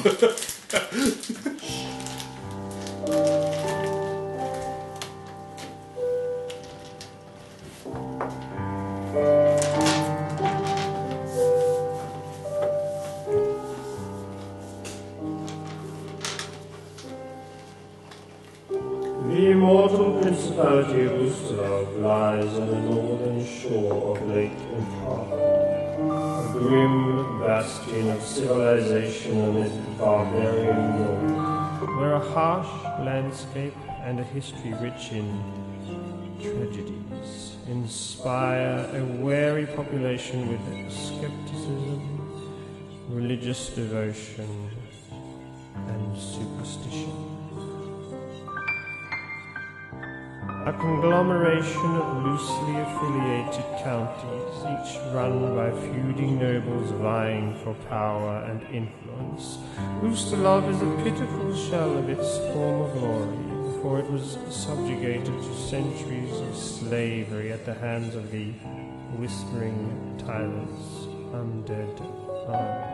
The immortal principality of Ustalav lies on the northern shore of Lake Impala, a grim bastion of civilization amid barbarian north, where a harsh landscape and a history rich in tragedies inspire a wary population with skepticism, religious devotion, and superstition. A conglomeration of loosely affiliated counties, each run by feuding nobles vying for power and influence. Ustalav is a pitiful shell of its former glory, for it was subjugated to centuries of slavery at the hands of the Whispering Tyrant's undead armies.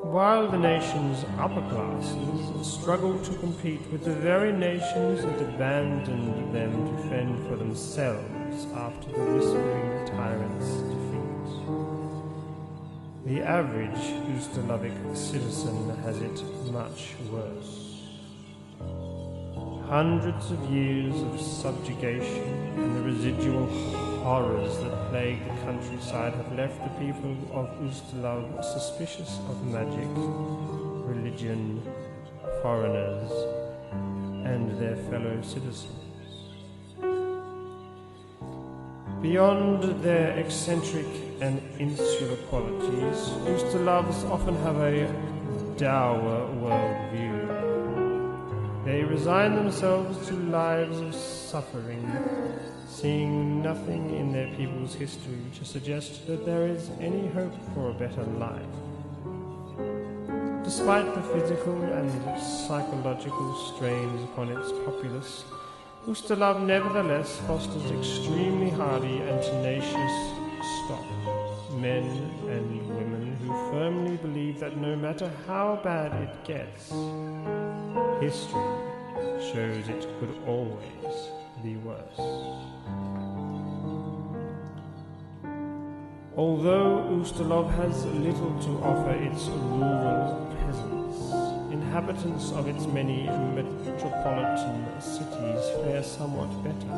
While the nation's upper classes struggled to compete with the very nations that abandoned them to fend for themselves after the Whispering Tyrant's defeat, the average Ustalavic citizen has it much worse. Hundreds of years of subjugation and the residual horrors that plague the countryside have left the people of Ustalav suspicious of magic, religion, foreigners, and their fellow citizens. Beyond their eccentric and insular qualities, Ustalavs often have a dour worldview. They resign themselves to lives of suffering, seeing nothing in their people's history to suggest that there is any hope for a better life. Despite the physical and psychological strains upon its populace, Ustalav nevertheless fosters extremely hardy and tenacious stock, men and women who firmly believe that no matter how bad it gets, history shows it could always be worse. Although Ustalav has little to offer its rural peasants, inhabitants of its many metropolitan cities fare somewhat better,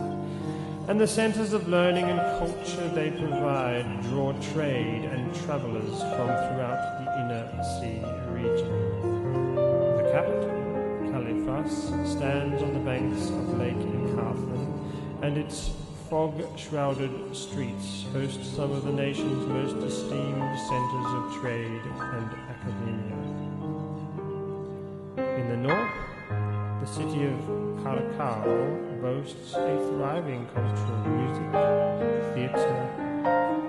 and the centers of learning and culture they provide draw trade and travelers from throughout the inner sea region. The capital, Califas, stands on the banks of Lake Carrion, and its fog-shrouded streets host some of the nation's most esteemed centers of trade and academia. In the north, the city of Karakau boasts a thriving culture of music, theatre,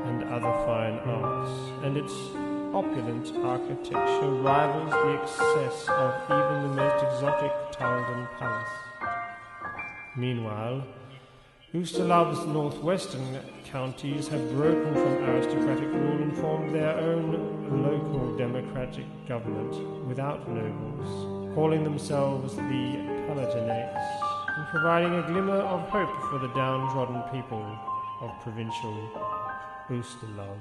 and other fine arts, and its opulent architecture rivals the excess of even the most exotic Taldan palace. Meanwhile, Ustalav's northwestern counties have broken from aristocratic rule and formed their own local democratic government without nobles, calling themselves the Palatinates, and providing a glimmer of hope for the downtrodden people of provincial Ustalav.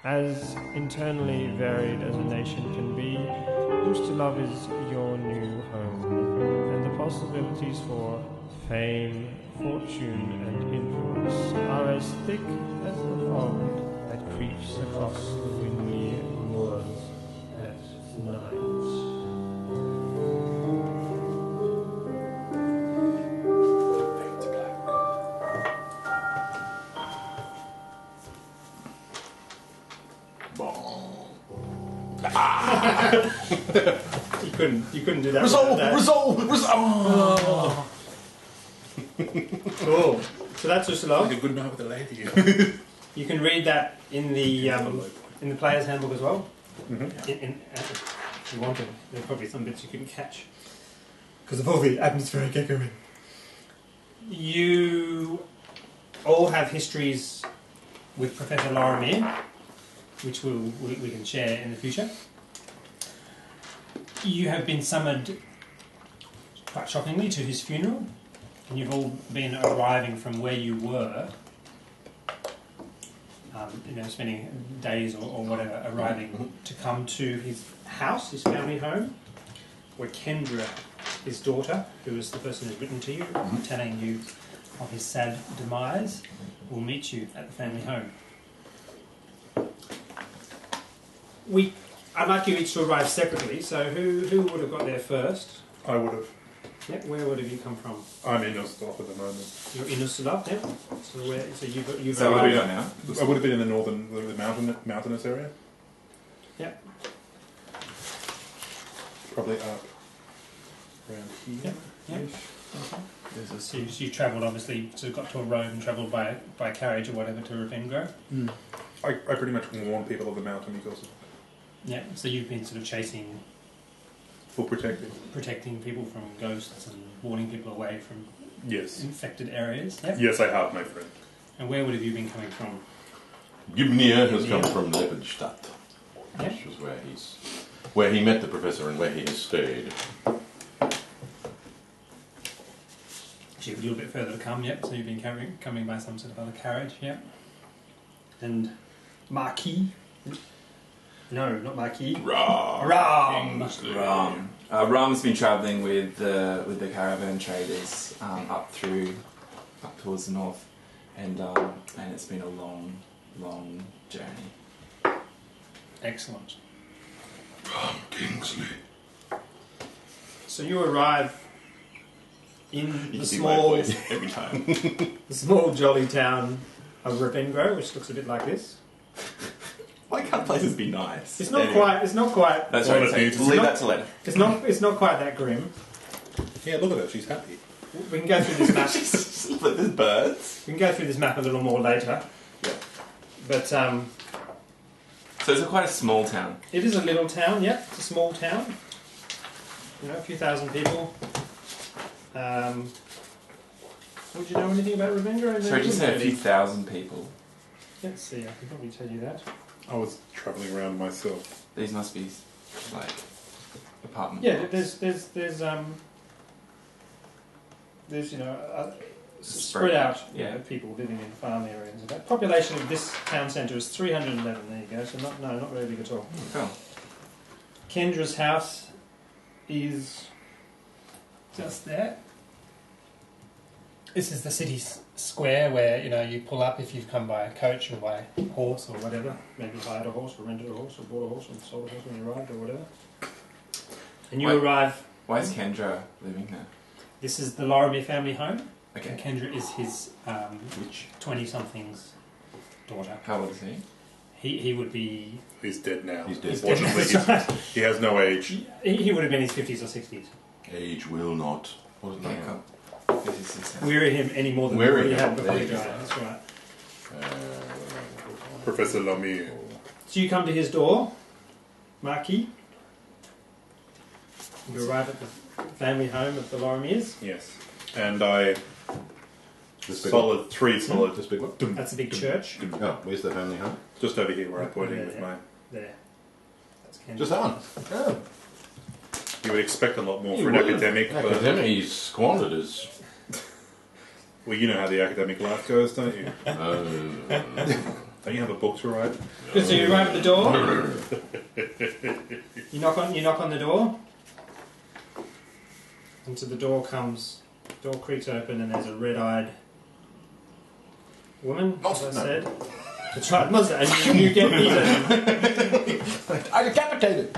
As internally varied as a nation can be, Ustalav is your new home, and the possibilities for fame, fortune, and influence are as thick as the fog that creeps across the windy moors at night. You couldn't do that. Resolve! Oh. Cool. So that's Ustalav. Like a good night with a lady. You can read that in the player's handbook as well. Mm-hmm. If you want to. There's probably some bits you couldn't catch because of all the atmospheric echoing. You all have histories with Professor Lorimer, which we can share in the future. You have been summoned, quite shockingly, to his funeral, and you've all been arriving from where you were, spending days or whatever, arriving to come to his house, his family home, where Kendra, his daughter, who is the person who's written to you, telling you of his sad demise, will meet you at the family home. I'd like you each to arrive separately, so who would have got there first? I would have. Yeah, where would have you come from? I'm in Ustalav at the moment. You're in Ustalav, yeah? So you've So where are we arrived. at now? I would have been in the mountainous area. Yeah. Probably up around here. Yeah. So you travelled, obviously, so got to a road and travelled by carriage or whatever to Ravengro. I pretty much warn people of the mountain because of Yeah, so you've been sort of chasing, for protecting. protecting people from ghosts and warning people away from Yes. infected areas. Yep. Yes, I have, my friend. And where would have you been coming from? Gibnir has come from Lepidstadt, Yeah. which is where he met the professor and where he has stayed. Actually, a little bit further to come, yep. So you've been coming by some sort of other carriage, yep. And Marquis? No, not Marquis. Ram! Ram's been travelling with the caravan traders up towards the north, and it's been a long journey. Excellent. Kingsley. So you arrive in You the see my small, voice every time. the small jolly town of Ravengro, which looks a bit like this. Why can't places be nice? It's not Anyway. quite. It's not quite. That's Well, right. it needs- We'll leave that to later. It's not quite that grim. Yeah, look at her. She's happy. We can go through this map. But there's birds. We can go through this map a little more later. Yeah. But So it's quite a small town. it is a little town. Yep, it's a small town. You know, a few thousand people. Would you know anything about Ravengro? So did you say a few thousand people? Let's see. I can probably tell you that. I was travelling around myself. These must be like apartment Yeah, blocks. there's you know Spread spread out out, yeah. people living in farm areas. And that population of this town centre is 311. There you go. So not very big at all. Cool. Kendra's house is just there. This is the city square where you pull up if you've come by a coach or by horse or whatever. Maybe hired a horse or rented a horse or bought a horse and sold a horse when you arrived or whatever. And you arrive. Why is Kendra living there? This is the Lorimer family home. Okay. And Kendra is his Which? 20-something's daughter. How old is he? He would be. He's dead now. He's dead. He's dead, Fortunately, that's right. he has no age. He would have been in his 50s or 60s. Age will not. What is Okay, that? cool. This is his house. Weary him any more than Weary we him, had before there he you go. died. That's right. Professor Lamir. So you come to his door, Marquis. You arrive at the family home of the Lorimers. Yes. And I... This big Solid, three solid. This big one? That's a big church. Oh, where's the family home? Just over here where I'm pointing Yeah, with yeah. my... There. That's Kendra. Just that one. Oh. You would expect a lot more You for an would. academic, but... Academic, he's squandered his... Well, you know how the academic life goes, don't you? Don't you have a book to write? Good, so you arrive at the door. You knock on the door. And to the door comes... Door creaks open and there's a red-eyed woman, as I said. That's right, monster, and you get eaten. I decapitated!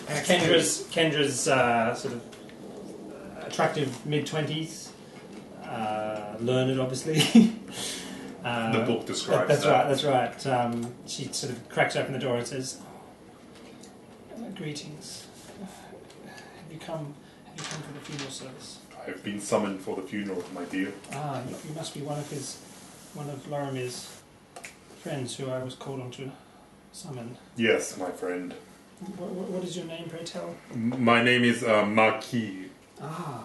Kendra's sort of attractive mid-20s, learned obviously. The book describes that. That's right. She sort of cracks open the door and says, "Greetings. Have you come for the funeral service?" I've been summoned for the funeral, my dear. Ah, you must be one of Lorimer's friends who I was called on to summon. Yes, my friend. What is your name, pray tell? My name is Marquis. Ah,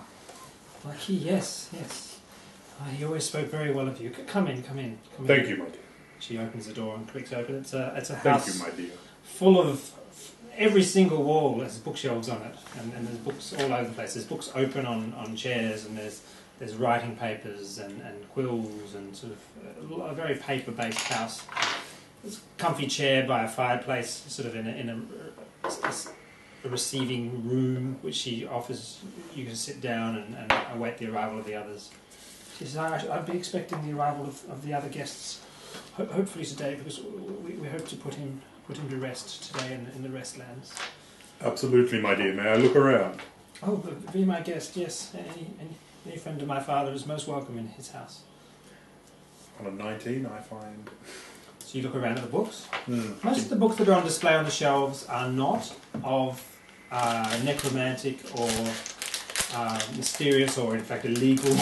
Marquis, yes. He always spoke very well of you. Come in. Thank you, my dear. She opens the door and clicks open. It's a Thank house you, my dear. full of every single wall has bookshelves on it, and there's books all over the place. There's books open on chairs, and there's writing papers and quills and sort of a very paper-based house. There's a comfy chair by a fireplace, sort of in a receiving room, which she offers you to sit down and await the arrival of the others. She says, I'd be expecting the arrival of the other guests, hopefully today, because we hope to put him to rest today in the Restlands. Absolutely, my dear. May I look around? Oh, be my guest, yes. Any friend of my father is most welcome in his house. On a 19, I find... So you look around at the books. Mm. Most of the books that are on display on the shelves are not of necromantic or mysterious or, in fact, illegal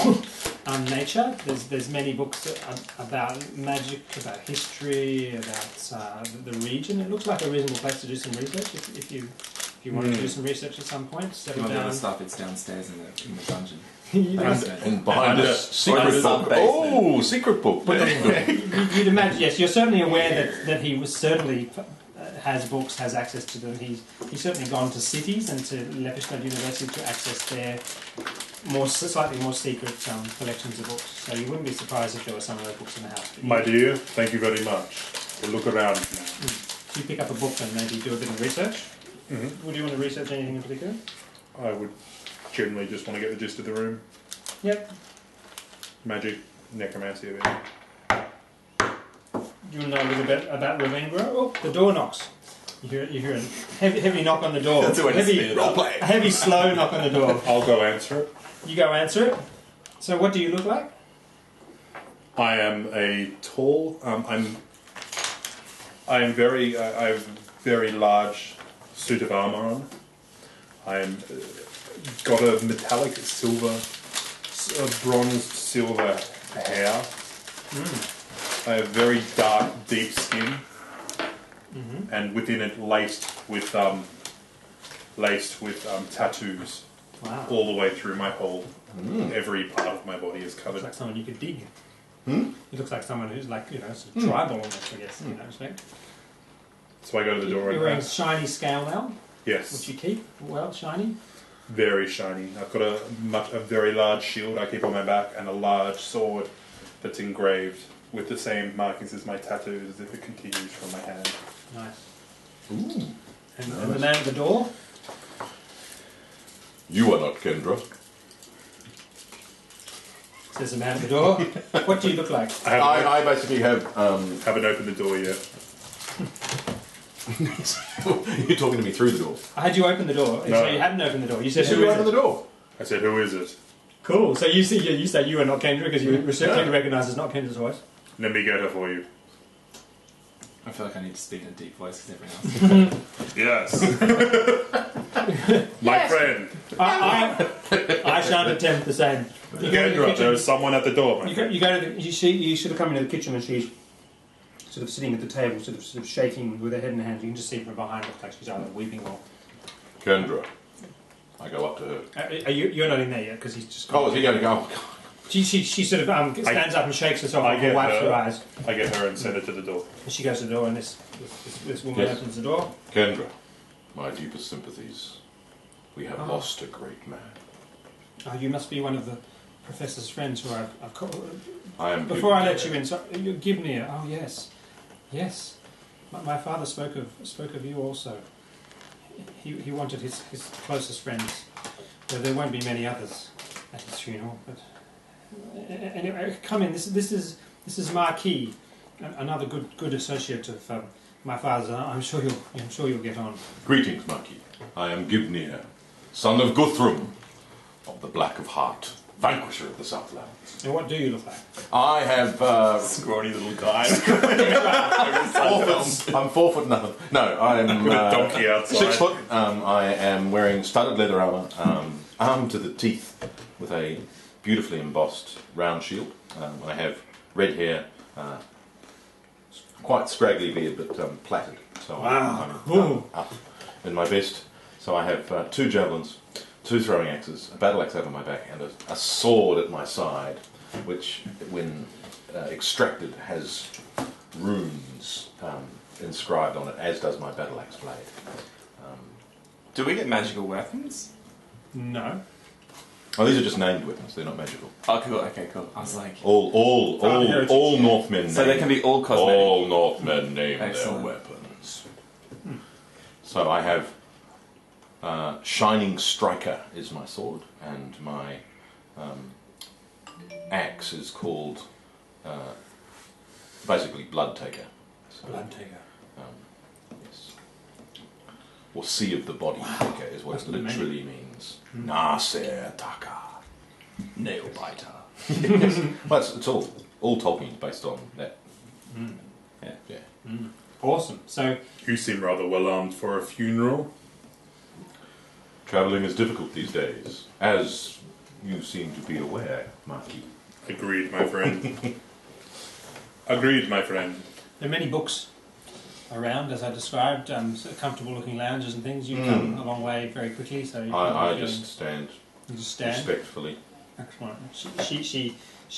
nature. There's many books about magic, about history, about the region. It looks like a reasonable place to do some research if you want to do some research at some point. Settle All the other down. stuff, it's downstairs in the dungeon. And behind us, secret Under book. some Oh, secret book. You'd imagine, yes, you're certainly aware that he was certainly has books, has access to them. He's certainly gone to cities and to Lepistad University to access their slightly more secret collections of books. So you wouldn't be surprised if there were some of those books in the house. My dear, thank you very much. We'll look around now. You pick up a book and maybe do a bit of research. Mm-hmm. Would you want to research anything in particular? I would generally just want to get the gist of the room. Yep. Magic, necromancy, everything. Do you want to know a little bit about Ravengro? Oh, the door knocks. You hear a heavy knock on the door. That's the way to speed it up. A heavy, slow knock on the door. I'll go answer it. You go answer it. So what do you look like? I am a tall. I have a very large suit of armor on. I'm got a metallic silver, bronzed silver hair. I have very dark, deep skin, and within it laced with tattoos. Wow. All the way through my whole. Every part of my body is covered. Looks like someone you could dig. He looks like someone who's like, sort of tribal almost, I guess, in that respect. So I go to the door You're and wearing ask. shiny scale now, Yes. which you keep well shiny. Very shiny. I've got a very large shield I keep on my back and a large sword that's engraved with the same markings as my tattoos as if it continues from my hand. Nice. Ooh. And the man at the door? You are not Kendra. Says the man at the door. What do you look like? I basically have. Haven't opened the door yet. You're talking to me through the door. Had you opened the door? No. So you hadn't opened the door. You said, Should who you is open it? the door? I said, who is it? Cool. So you say you are not Kendra because you certainly recognise it's not Kendra's voice. Let me get her for you. I feel like I need to speak in a deep voice because everyone else. Yes. My friend. I shan't attempt the same. You go to the Kendra, kitchen. there's someone at the door, my friend. You go to the. You should have come into the kitchen and she's sort of sitting at the table, sort of shaking with her head in her hands. You can just see from behind looks like she's either weeping or. Kendra. I go up to her. You're not in there yet because he's just. Oh, is he going to go? She sort of stands up and shakes herself I off get and wipes her. her eyes. I get her and send her to the door. And she goes to the door and this woman Yes. opens the door. Kendra, my deepest sympathies. We have lost a great man. Oh, you must be one of the professor's friends who I've called. I am. Before I let you in, so you give me a. Oh yes, yes. My father spoke of you also. He wanted his closest friends. Though there won't be many others at his funeral. But anyway, come in. This is Marquis, another good associate of my father's. I'm sure you'll get on. Greetings, Marquis. I am Gibnir, son of Guthrum, of the Black of Heart, vanquisher of the Southlands. And what do you look like? I have Scrawny little guy. 4 foot. I'm 4 foot nothing. No, I am With a donkey outside. 6 foot. I am wearing studded leather armor, armed to the teeth with a beautifully embossed round shield. I have red hair, quite scraggly beard, but plaited. So Wow. I'm up in my best. So I have 2 javelins, 2 throwing axes, a battle axe over my back, and a sword at my side, which, when extracted, has runes inscribed on it, as does my battle axe blade. Do we get magical weapons? No. Oh, these are just named weapons. They're not magical. Oh, cool. Okay, cool. I was like, All Northmen. so they can be all cosmetic. All Northmen name Excellent. their weapons. So I have Shining Striker is my sword, and my axe is called basically Blood Taker. So, Blood Taker. yes. Or Sea of the Body Taker is what it literally means. Nasir Taka. Nail biter. Well, it's all Tolkien's based on that. Yeah. Awesome. So, You seem rather well armed for a funeral. Travelling is difficult these days, as you seem to be aware, Marquis. Agreed, my friend. Agreed, my friend. there are many books around, as I described, sort of comfortable-looking lounges and things. You come a long way very quickly, so I just stand you just stand. respectfully. Excellent. She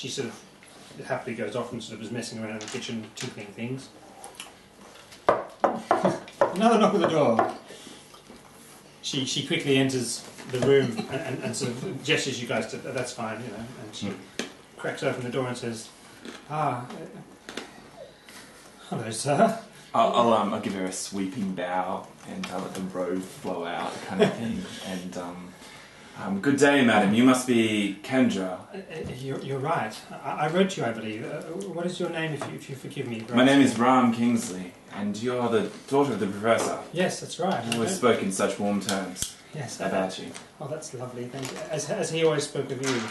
sort of happily goes off and sort of is messing around in the kitchen, tinkling things. Another knock at the door. She quickly enters the room and sort of gestures you guys to that's fine, you know, and she cracks open the door and says, hello, sir. I'll give her a sweeping bow and let the robe flow out, kind of thing. And good day, madam. You must be Kendra. You're right. I wrote to you, I believe. What is your name, if you forgive me? My name is Ram Kingsley, and you're the daughter of the professor. Yes, that's right. Who has spoken in such warm terms about you. Oh, that's lovely. Thank you. As he always spoke of you.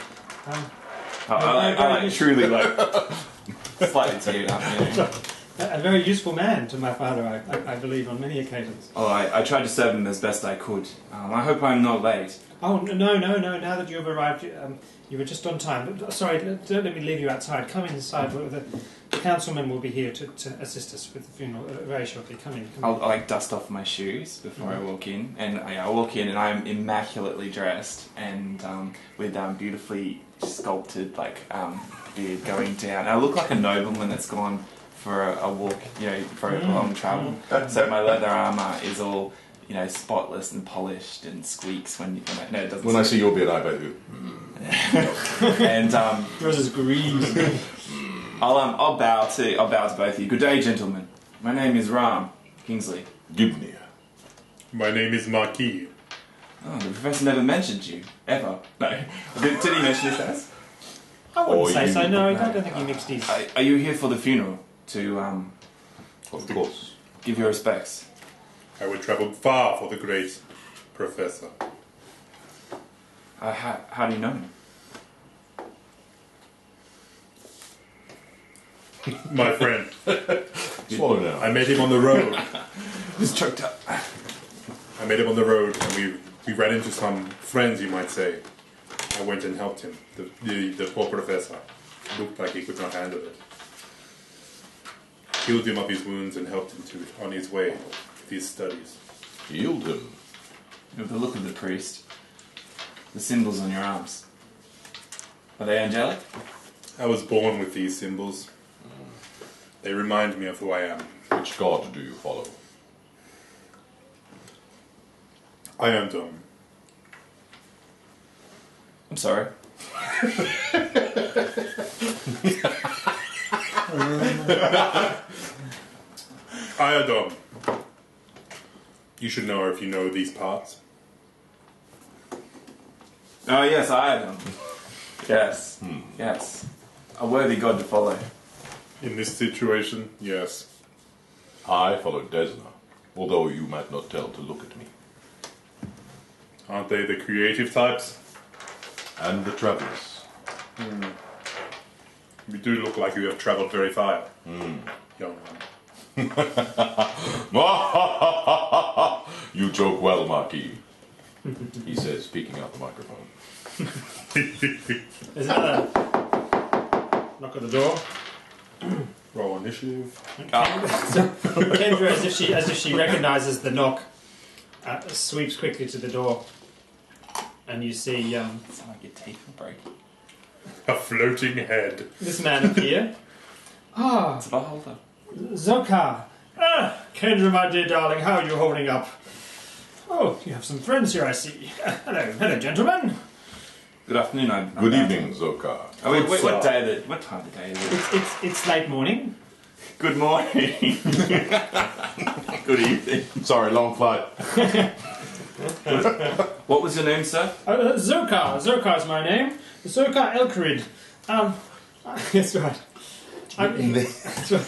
I truly slightly teared up. You know. A very useful man to my father, I believe, on many occasions. Oh, I tried to serve him as best I could. I hope I'm not late. Oh, no. Now that you have arrived, you were just on time. But, sorry, don't let me leave you outside. Come inside. The councilman will be here to assist us with the funeral very shortly. Come in. I'll dust off my shoes before I walk in. And I walk in and I'm immaculately dressed and with beautifully sculpted beard going down. I look like a nobleman that's gone for a walk, for a long travel. So my leather armour is all, spotless and polished and squeaks when it doesn't. When I see your beard, I bet you. And yours is green. I'll bow to both of you. Good day, gentlemen. My name is Ram Kingsley. Gibnir. My name is Marquis. Oh, the professor never mentioned you ever. No, did he mention his ass? I wouldn't say so. No, I don't think he mixed his. Are you here for the funeral to Of course. give your respects? I would travel far for the great professor. How do you know him? My friend. Swallow now. I met him on the road. He's choked up. I met him on the road, and we ran into some friends, you might say. I went and helped him. The poor professor looked like he could not handle it. Healed him of his wounds and helped him on his way with his studies. Healed him. With the look of the priest, the symbols on your arms, are they angelic? I was born with these symbols. They remind me of who I am. Which god do you follow? I am dumb. I'm sorry. Iodom. You should know her if you know these parts. Oh yes, I am. Yes, yes. A worthy god to follow. In this situation, yes. I follow Desna, although you might not tell to look at me. Aren't they the creative types? And the travellers. You do look like you have travelled very far, young one. You joke well, Marquis, he says, speaking out the microphone. There's another knock at the door. Roll initiative. So Kendra, as if she recognises the knock, sweeps quickly to the door, and you see It's like your teeth are breaking. A floating head. this man appear. It's a beholder. Zokar. Kendra, my dear darling, how are you holding up? Oh, you have some friends here, I see. Hello, gentlemen. Good afternoon. Good evening, Zokar. Oh, wait, what time of the day is it? It's late morning. Good morning. Good evening. Sorry, long flight. What was your name, sir? Zokar. Zokar's my name. Zokar Elkarid. That's right. That's right.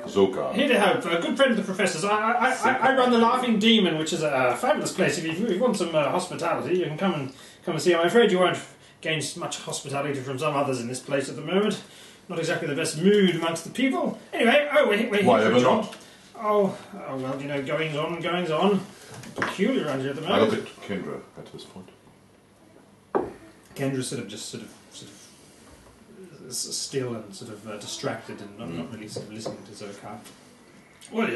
Zokar. Here to help. A good friend of the professor's. I run the Laughing Demon, which is a fabulous place. If you want some hospitality, you can come and see. I'm afraid you won't gain much hospitality from some others in this place at the moment. Not exactly the best mood amongst the people. Anyway, we're here. Why ever not? Oh, well, goings on. Peculiar around here at the moment. I look at Kendra at this point. Kendra sort of still and sort of distracted and not really sort of listening to Zokar. Well,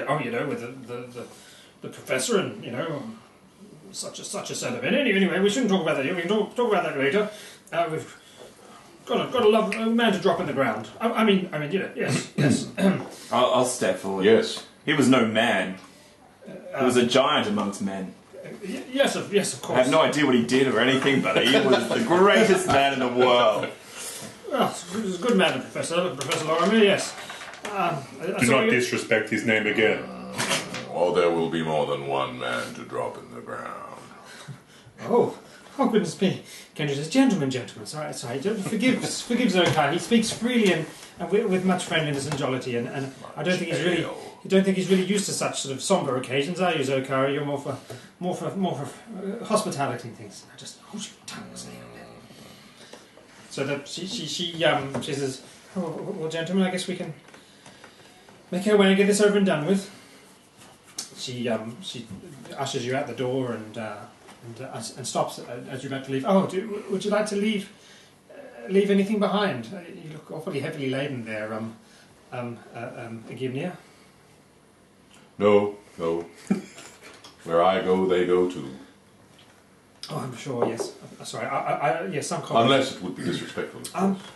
with the professor and such a set of it. Anyway, we shouldn't talk about that here. We can talk about that later. We've got a man to drop in the ground. I mean, yes. I'll step forward. Yes. He was no man. He was a giant amongst men. Yes, of course. I have no idea what he did or anything, but he was the greatest man in the world. Well, he's a good man, Professor Lorimer, yes. Do not disrespect his name again. Or there will be more than one man to drop in the ground. Oh, goodness me. Kendra says, gentlemen, sorry, forgive Zokar. He speaks freely and with much friendliness and jollity, and I don't think he's really used to such sort of somber occasions, are you, Zokar? You're more for hospitality and things. Now just hold your tongue, So that she says, well, gentlemen, I guess we can make our way and get this over and done with. She ushers you out the door and stops as you're about to leave. Oh, would you like to leave anything behind? You look awfully heavily laden there, Gimnia. No. Where I go, they go too. Oh, I'm sure, yes. Sorry, yes, some culture. Unless it would be disrespectful.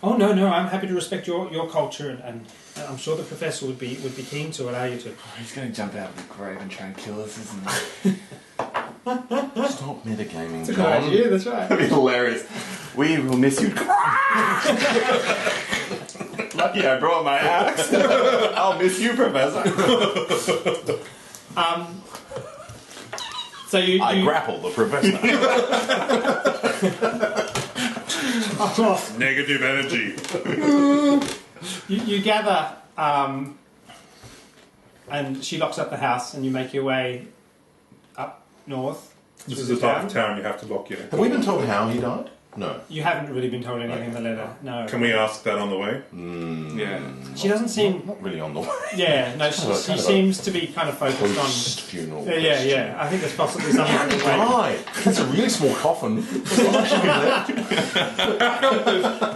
Oh, no, I'm happy to respect your culture, and I'm sure the professor would be keen to allow you to. Oh, he's going to jump out of the grave and try and kill us, isn't he? Stop metagaming, It's a good John. idea, that's right. That'd be hilarious. We will miss you. Lucky I brought my axe. I'll miss you, Professor. So I grapple the professor. Negative energy. You gather, and she locks up the house, and you make your way up north. This is the type of town you have to lock your. Have we been told how he died? No. You haven't really been told anything in the letter, no. Can we ask that on the way? Yeah. She doesn't seem... Not really on the way. Yeah, no, she seems to be kind of focused on... Post-funeral. Yeah. I think there's possibly something... How did he die? It's a really small coffin.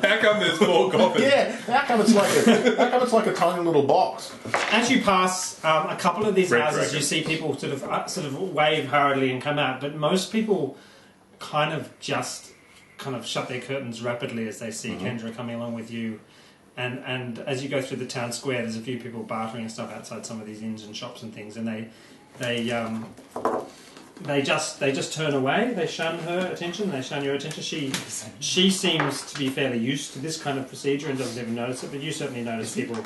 How come there's four coffins? Yeah, how come it's like a tiny little box? As you pass a couple of these Red houses, Dragon. you see people sort of wave hurriedly and come out, but most people kind of shut their curtains rapidly as they see Kendra coming along with you. And as you go through the town square, there's a few people bartering and stuff outside some of these inns and shops and things, and they just turn away. They shun her attention. They shun your attention. She seems to be fairly used to this kind of procedure and doesn't even notice it. But you certainly notice people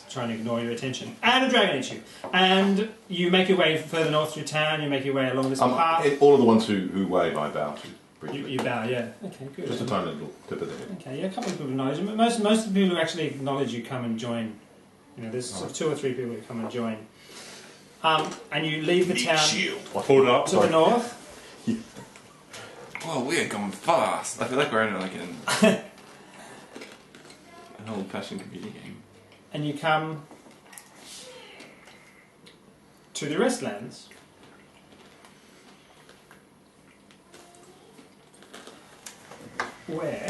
trying to ignore your attention. And a dragon eats you. And you make your way further north through town. You make your way along this path. All of the ones who wave, I bow to. Briefly. You bow, yeah. Okay, good. Just a tiny little tip of the head. Okay, yeah, a couple of people acknowledge you. Most of the people who actually acknowledge you come and join. There's sort of 2 or 3 people who come and join. And you leave the town Hold up. to the north. Whoa, we are going fast. I feel like we're in like an old-fashioned computer game. And you come to the Restlands. Where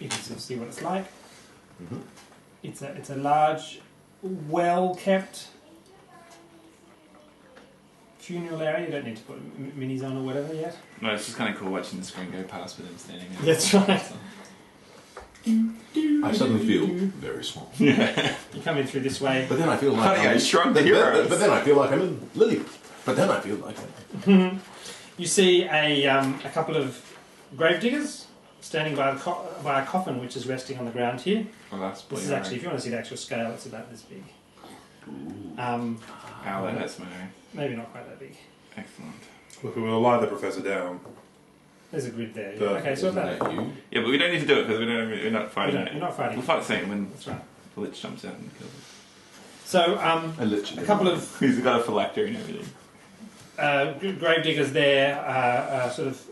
you can see what it's like. Mm-hmm. It's a large, well-kept funeral area. You don't need to put minis on or whatever yet. No, it's just kind of cool watching the screen go past with him standing there. That's right. I suddenly feel very small. Yeah. You come in through this way. But then I feel like Honey, I shrunk the heroes. But then I feel like I'm in Lily. But then I feel like You see a couple of gravediggers standing by a coffin which is resting on the ground here. Well, that's This is actually, if you want to see the actual scale, it's about this big. Ow, that hurts my eye. Maybe not quite that big. Excellent. Look, we'll lie the professor down. There's a grid there. But Okay, so isn't about that you? Yeah, but we don't need to do it because we're not fighting it. You're not fighting. We'll fight the same when That's right. the lich jumps out and kills us. So, I literally a couple of He's got a phylactery and everything. gravediggers there sort of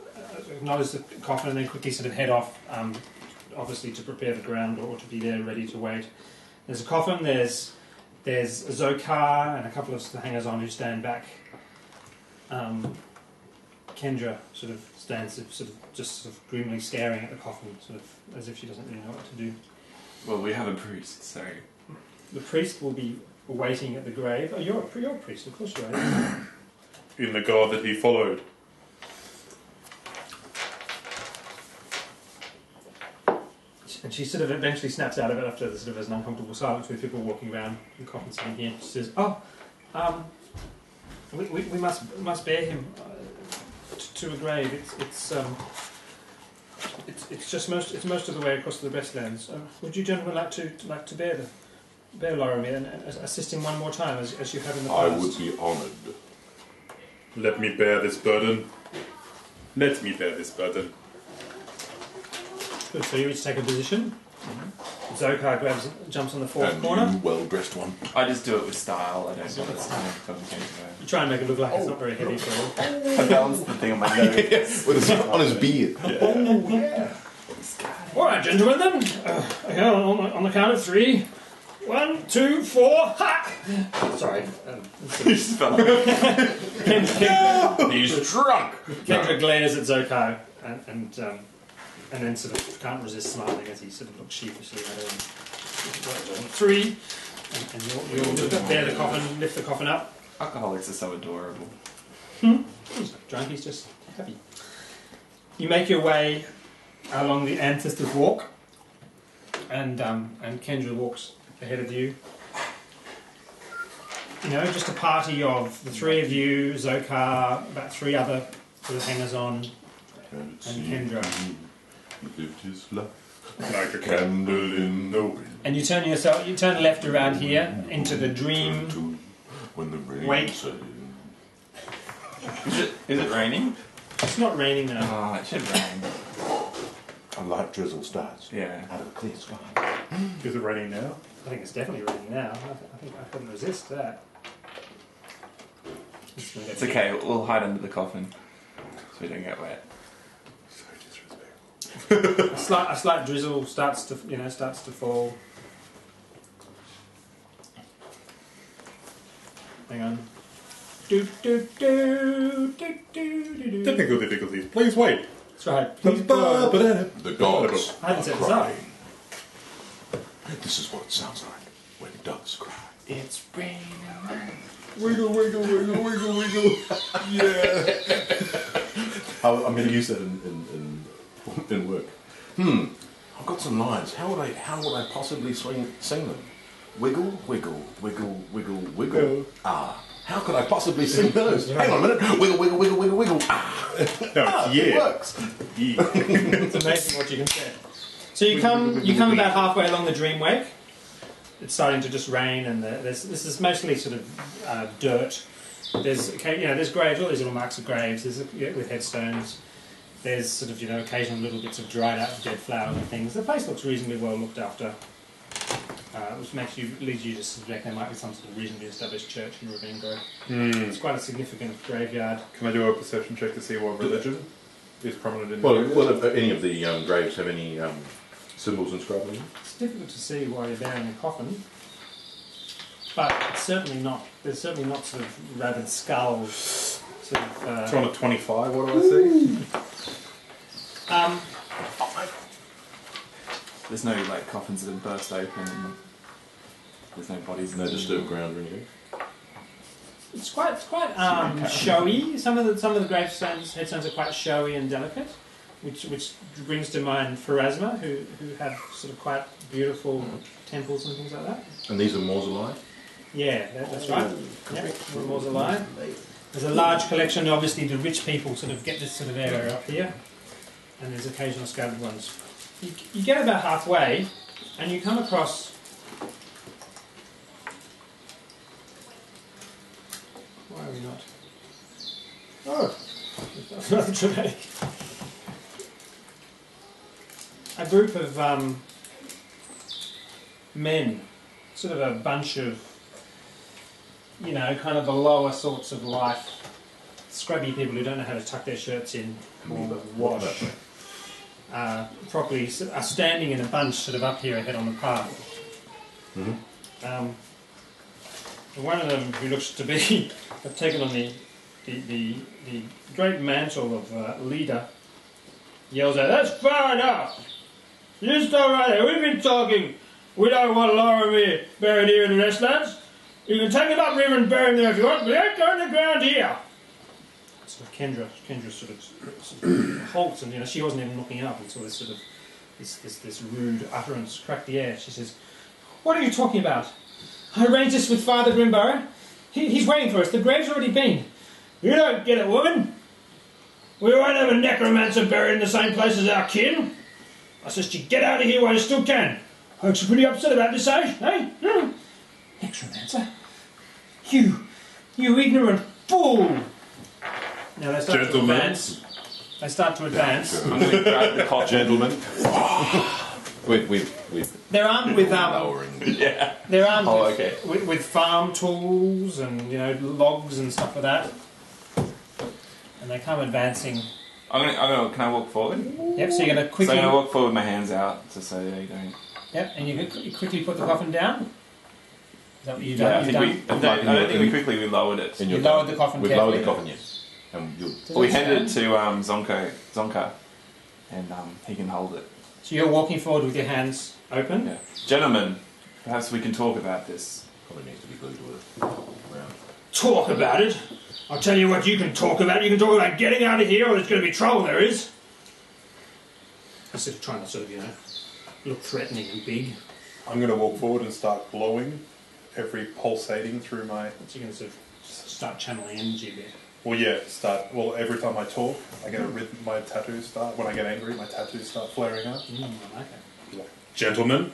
acknowledge the coffin and then quickly sort of head off, obviously to prepare the ground or to be there ready to wait. There's a coffin, there's a Zokar and a couple of hangers-on who stand back. Kendra sort of stands just grimly staring at the coffin, sort of as if she doesn't really know what to do. Well, we have a priest, so... The priest will be waiting at the grave. Oh, you're a priest, of course you are. In the god that he followed. And she sort of eventually snaps out of it after there's sort of an uncomfortable silence with people walking around the coffin sitting here. She says, we must bear him to a grave. It's most of the way across the Westlands. Would you gentlemen like to bear Loromir and assist him one more time as you have in the past? I would be honoured. Let me bear this burden. Let me bear this burden. Good. So you each take a position. Zokar jumps on the fourth And corner. you well-dressed one. I just do it with style. I don't do it complicated You try and make it look like it's not very heavy for you. I balance the thing on my nose. On his beard. Oh, yeah. All right, gentlemen, then. Okay, on the count of 3. 1, 2, 4, ha! Sorry. He's drunk. Kendra glares at Zokar and then sort of can't resist smiling as he sort of looks sheepishly at her. 3. And you'll lift the coffin up. Alcoholics are so adorable. He's not drunk, he's just happy. You make your way along the Ancestors Walk, and Kendra walks ahead of you. You know, just a party of the 3 of you, Zokar, about 3 other sort of hangers-on, and Kendra. Lived his life Like a candle in the wind. And you turn left around here into the dream. When the rain Wait. set in. Is it raining? It's not raining now. Oh, it should rain. A light drizzle starts Yeah. out of a clear sky. Is it raining now? I think it's definitely raining now. I think I couldn't resist that. It's okay, we'll hide under the coffin so we don't get wet. So disrespectful. A slight drizzle starts to fall. Hang on. Technical difficulties. Please wait. That's right. Please go. The gods. I haven't set this up. This is what it sounds like when doves cry. It's raining. Wiggle, wiggle, wiggle, wiggle, wiggle. Yeah. I'm going to use that in work. I've got some lines. How would I possibly sing them? Wiggle, wiggle, wiggle, wiggle, wiggle. Ah. How could I possibly sing those? Hang on a minute. Wiggle, wiggle, wiggle, wiggle, wiggle. Ah. No, It works. Yeah. It's amazing what you can say. So you come about halfway along the Dreamwake. It's starting to just rain, and this is mostly sort of dirt. There's graves, all these little marks of graves. There's with headstones. There's sort of occasional little bits of dried out dead flowers and things. The place looks reasonably well looked after, which leads you to suspect there might be some sort of reasonably established church in Ravine Grove. It's quite a significant graveyard. Can I do a perception check to see what religion is prominent in Well, if any of the graves have any symbols inscribed on them? It's difficult to see while you're bearing a coffin, but it's certainly not. There's certainly not sort of rabid skulls. Sort of, It's on a 25, what do I see? There's no coffins that have burst open and there's no bodies in No them. disturbed ground or anything? It's quite showy. Some of the gravestones, headstones are quite showy and delicate, which brings to mind Pharasma, who have sort of quite beautiful temples and things like that. And these are mausolei? Yeah, that's right. Yeah, mausolei. There's a large collection. Obviously, the rich people sort of get this sort of area up here, and there's occasional scattered ones. You get about halfway, and you come across. Why are we not? Oh, nothing dramatic. A group of men, sort of a bunch of, you know, kind of the lower sorts of life, scrubby people who don't know how to tuck their shirts in or wash, properly, are standing in a bunch sort of up here ahead on the path. Mm-hmm. And one of them, who looks to be have taken on the great mantle of leader, yells out, "That's far enough! You stop right there, we've been talking. We don't want Laramie buried here in the Westlands. You can take him upriver and bury him there if you want, but don't go on the ground here." Sort of Kendra sort of halts, and you know she wasn't even looking up until this sort of this rude utterance cracked the air. She says, "What are you talking about? I arranged this with Father Grimburrow. He's waiting for us. The grave's already been." "You don't get it, woman. We won't have a necromancer buried in the same place as our kin. I suggest you get out of here while you still can. Folks are pretty upset about this, eh? Necromancer? You ignorant fool!" Now they start to advance. They start to advance. I'm going to grab the coffin. Gentlemen. They're armed with Yeah. they're armed Oh, with, okay. with farm tools and logs and stuff like that. And they come advancing. Can I walk forward? Yep. So you're going to So quickly. I'm going to walk forward with my hands out to say they don't. Yep. And you quickly put the coffin down. Is that what you've Yeah, done? I don't think we quickly lowered it. You lowered the coffin We've carefully. lowered the coffin, yes. And We handed it to Zonka, and he can hold it. So you're walking forward with your hands open. Yeah. Gentlemen, perhaps we can talk about this. probably needs to be glued to the ground. Talk about it. I'll tell you what you can talk about. You can talk about getting out of here, or there's going to be trouble. There is. Instead of trying to look threatening and big. I'm going to walk forward and start glowing, every pulsating through my... So you're going to start channeling energy a bit. Well, every time I talk, I get a rhythm, my tattoos start. When I get angry, my tattoos start flaring up. Okay. Gentlemen,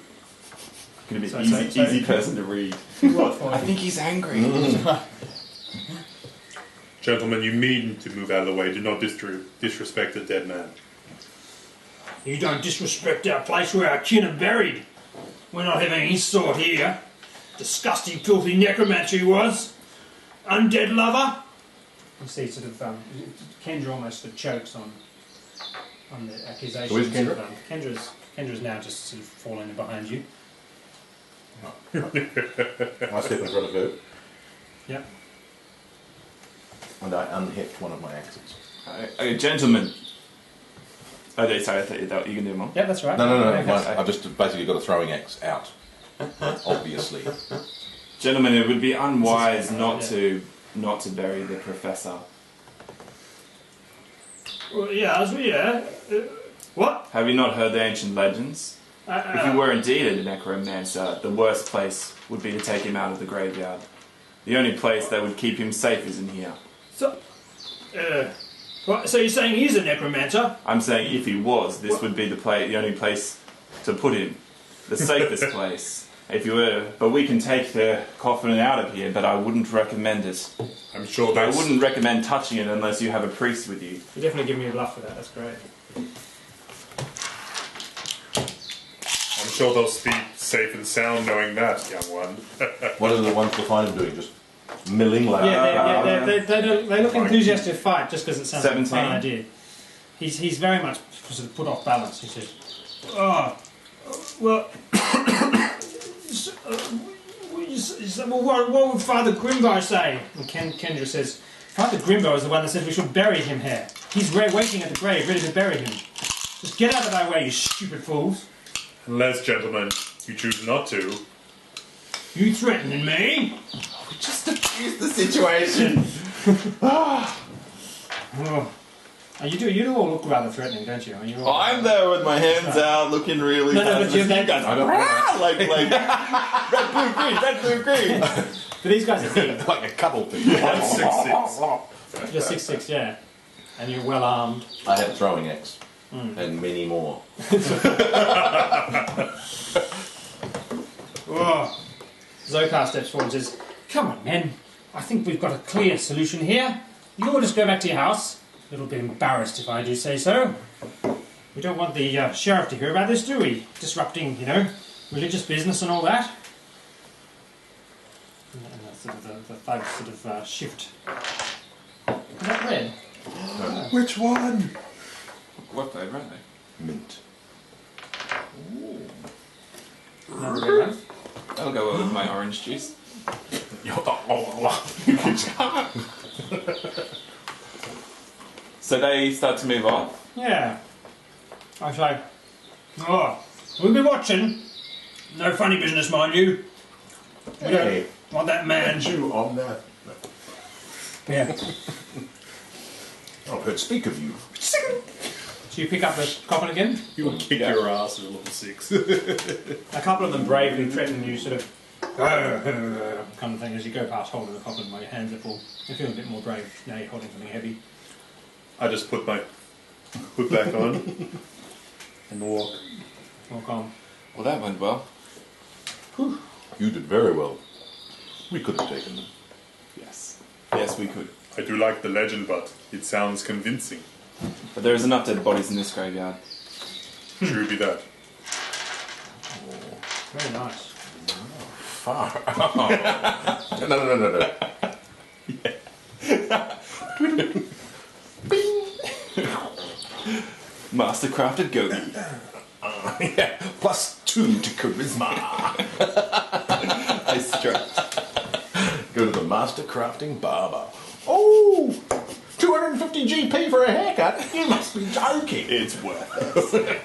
Going to be So- an so- easy person to read. I think he's angry. gentlemen, you mean to move out of the way. Do not disrespect a dead man. You don't disrespect our place where our kin are buried. We're not having any sort here. Disgusting, filthy necromancer he was. Undead lover. You see, Kendra almost chokes on the accusations. So where's Kendra? Kendra's now just sort of falling in behind you. I step in front of her Yep. and I unhip one of my axes. Gentlemen. Oh, sorry, I thought you can do them all. Yep, that's right. No. Okay. I've just basically got a throwing axe out. Obviously. Gentlemen, it would be unwise not to bury the professor. Well, yeah. What? Have you not heard the ancient legends? If you were indeed a necromancer, the worst place would be to take him out of the graveyard. The only place that would keep him safe is in here. So you're saying he's a necromancer? I'm saying if he was, this would be the only place to put him. The safest place. If you were, but we can take the coffin out of here, but I wouldn't recommend it. I'm sure I that's... wouldn't recommend touching it unless you have a priest with you. You definitely give me a bluff for that. That's great. I'm sure they'll speak safe and sound knowing that, young one. What are the ones we'll find him doing? Just milling like They look enthusiastic to fight just because it sounds like a 17. fun idea. He's very much sort of put off balance. He says, "Oh, well, what would Father Grimbar say?" And Kendra says, "Father Grimbar is the one that says we should bury him here. He's waiting at the grave, ready to bury him. Just get out of my way, you stupid fools." Unless, gentlemen, you choose not to. You threatening me? We Just diffuse the situation. Oh. You do all look rather threatening, don't you? I'm there with my hands out, looking really. No, but you guys. I don't like red, blue, green. But these guys are big. Like a couple things. I'm 6'6". You're 6'6", yeah, and you're well armed. I have a throwing axe. And many more. Zokar steps forward and says, "Come on, men. I think we've got a clear solution here. You all just go back to your house. A little bit embarrassed if I do say so. We don't want the sheriff to hear about this, do we? Disrupting, religious business and all that." And the thugs sort of shift. Is that red? Which one? What flavour are they? Mint. Another red one. That'll go well with my orange juice. So they start to move off. Yeah. I say, we'll be watching. No funny business, mind you. We don't want that man. You on that? Yeah. I've heard speak of you. So you pick up the coffin again? You would kick your ass at level 6. A couple of them bravely threaten you, sort of kind of thing, as you go past holding the coffin while your hands are full. You feel a bit more brave now you're holding something heavy. I just put my hood back on and walk. Walk on. Well, that went well. You did very well. We could have taken them. Yes. Yes, we could. I do like the legend, but it sounds convincing. But there is enough dead bodies in this graveyard. True be that. Very nice. Far. No. Mastercrafted goatee. Yeah. +2 to charisma. I strapped. Go to the master crafting barber. Oh! 250 GP for a haircut? You must be joking. It's worth it.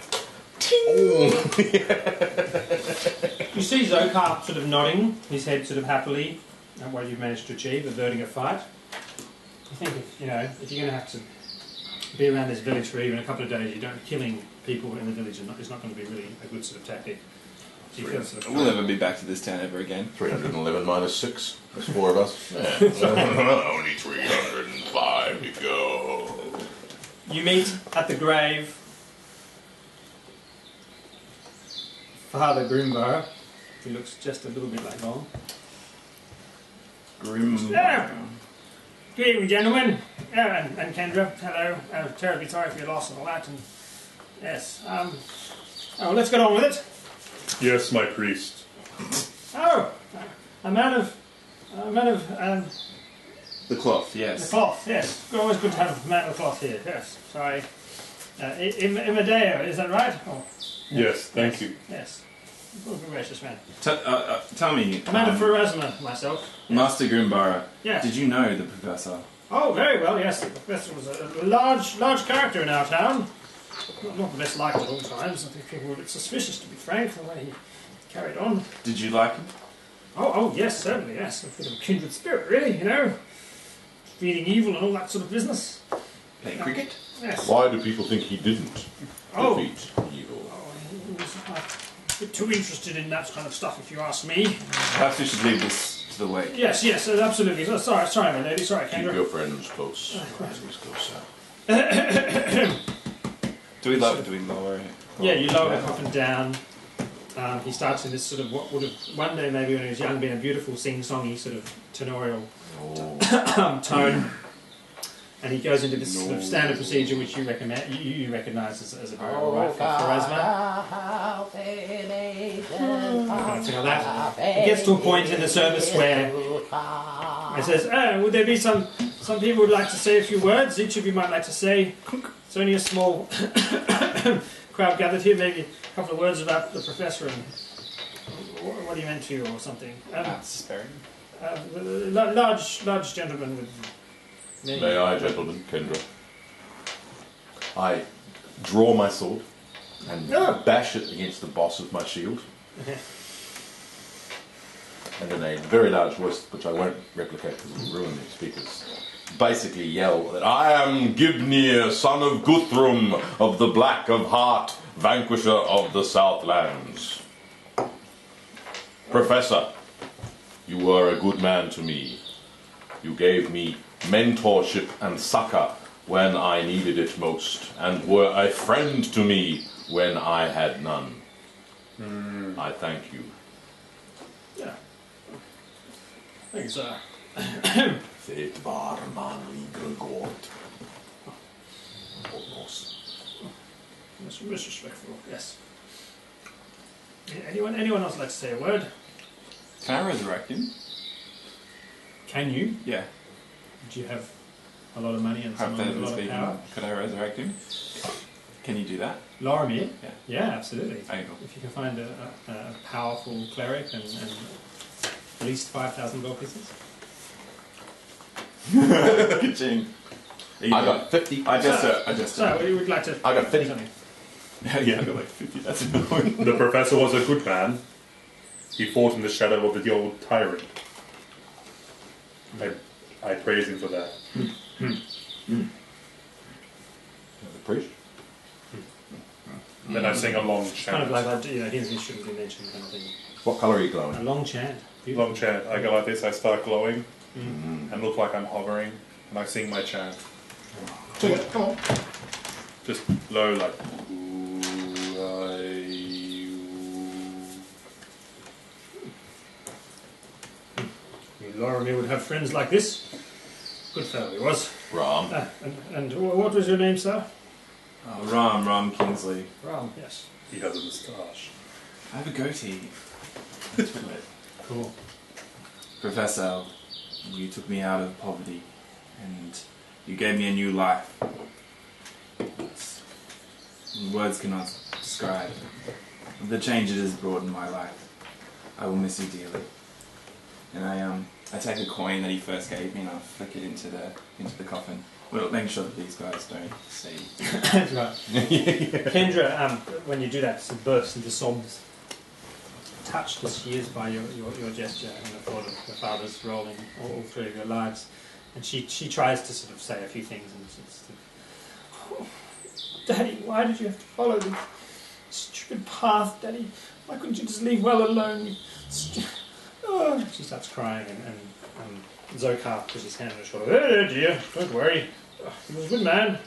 You see Zokar sort of nodding, his head sort of happily at what you've managed to achieve, averting a fight. I think if you're going to have to be around this village for even a couple of days, killing people in the village is not going to be really a good sort of tactic. So you feel sort of We'll never be back to this town ever again. 311 minus 6. There's 4 of us. Yeah. Only 305 to go. You meet at the grave Father Grimbar, who looks just a little bit like Gon. Grim. Good evening, gentlemen. And Kendra, hello. Terribly sorry for your loss and all that. And yes. Let's get on with it. Yes, my priest. Oh, a man of The cloth, yes. the cloth. Yes, always good to have a man of cloth here. Yes. Sorry. Imadeo, is that right? Oh, Yes, thank you. yes. Good gracious man. Tell me, A man of Pharasma, myself. Master Grimbara, Yes. did you know the professor? Oh, very well, yes. The professor was a large character in our town. Not the best liked at all times. I think people were a bit suspicious, to be frank, the way he carried on. Did you like him? Oh, yes, certainly, yes. A bit of a kindred spirit, really, Feeding evil and all that sort of business. Playing cricket? Yes. Why do people think he didn't defeat evil? He was a bit too interested in that kind of stuff, if you ask me. Perhaps we should leave this to the wake. Yes, absolutely. Sorry, my lady. Sorry, Keep Kendra. your friends close. Friends closer. Do we lower it? Yeah, you lower the coffin down. He starts in this sort of what would have one day maybe when he was young been a beautiful sing-songy sort of tenorial tone, and he goes into this sort of standard procedure which you recognise as a very alright for Pharasma. Kind of thing like that. It gets to a point in the service where it says, would there be some people who would like to say a few words? Each of you might like to say. It's only a small crowd gathered here, maybe a couple of words about the professor and what he meant to you or something. Sparing. Large gentleman with many... May I, gentlemen, Kendra? I draw my sword and bash it against the boss of my shield. and in a very large voice, which I won't replicate because it will ruin the speakers, basically yell that I am Gibnir, son of Guthrum, of the Black of Heart, vanquisher of the Southlands. Professor, you were a good man to me. You gave me mentorship and succor when I needed it most, and were a friend to me when I had none. I thank you. Yeah. Thanks, sir. Fet var man gregort. Most respectful, yes. Anyone else like to say a word? Can I resurrect him? Can you? Yeah. Do you have a lot of money and someone with a lot of power? Could I resurrect him? Can you do that? Lorimir? Yeah. Yeah, absolutely. Okay, cool. If you can find a powerful cleric and at least 5,000 gold pieces. Ka-ching. I got 50. I just. So, we would like to... I got 50. something. Yeah, I got like 50. That's annoying. The professor was a good man. He fought in the shadow of the old tyrant. I praise him for that. The priest? Then I sing a long Kind of chant. like that, you know, he shouldn't be mentioned kind of thing. What colour are you A glowing? long chant. Beautiful. Long chant. I go like this, I start glowing Mm. and look like I'm hovering, and I sing my chant. Sing it, come on. Just low, like. Ooh, Lorimir would have friends like this. Good fellow he was. Ram. And what was your name, sir? Ram Kingsley. Ram, yes. He has a moustache. I have a goatee. That's weird. Cool. Professor, you took me out of poverty and you gave me a new life. Words cannot describe the change it has brought in my life. I will miss you dearly. And I take a coin that he first gave me and I flick it into the coffin. Well, making sure that these guys don't see. That's right. Kendra, when you do that, sort of bursts into sobs. Touched as she is by your gesture and the thought of your father's role in all three of your lives. And she tries to sort of say a few things and sort of, oh, Daddy, why did you have to follow this stupid path, Daddy? Why couldn't you just leave well alone? Oh. She starts crying and Zokar puts his hand on her shoulder. Oh dear, don't worry. He was a good man.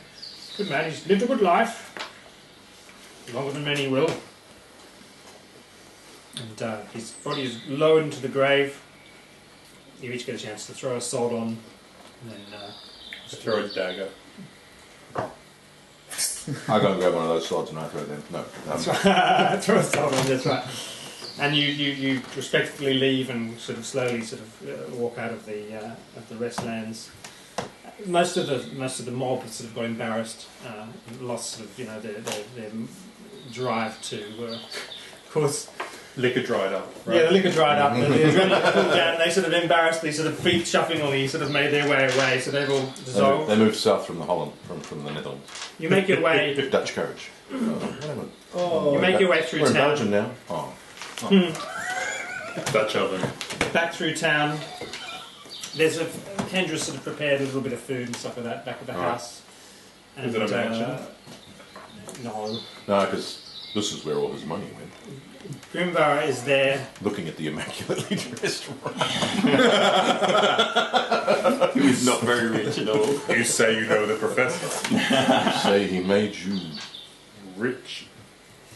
Good man, he's lived a good life. Longer than many will. And his body is lowered into the grave. You each get a chance to throw a sword on. And then Just throw a dagger. I go and grab one of those swords and I throw them. No. that's right. Throw a sword on, that's right. And you respectfully leave and sort of slowly walk out of the restlands. Most of the mob has sort of got embarrassed, lost sort of their drive to, of course. Liquor dried up. Right? Yeah, the liquor dried up. The adrenaline cooled down. And they sort of embarrassedly, sort of feet shufflingly, sort of made their way away. So they've all dissolved. They moved south from the Holland, from the Netherlands. You make your way. Dutch courage. You make your way through We're in town. Belgium now. Oh. Dutch oven. Back through town. There's Kendra sort of prepared a little bit of food and stuff like that back at the house. Is it a mansion? No. No, because this is where all his money went. Grimbar is there. Looking at the immaculately dressed room. He was not very rich at all. You say you know the professor. You say he made you Rich.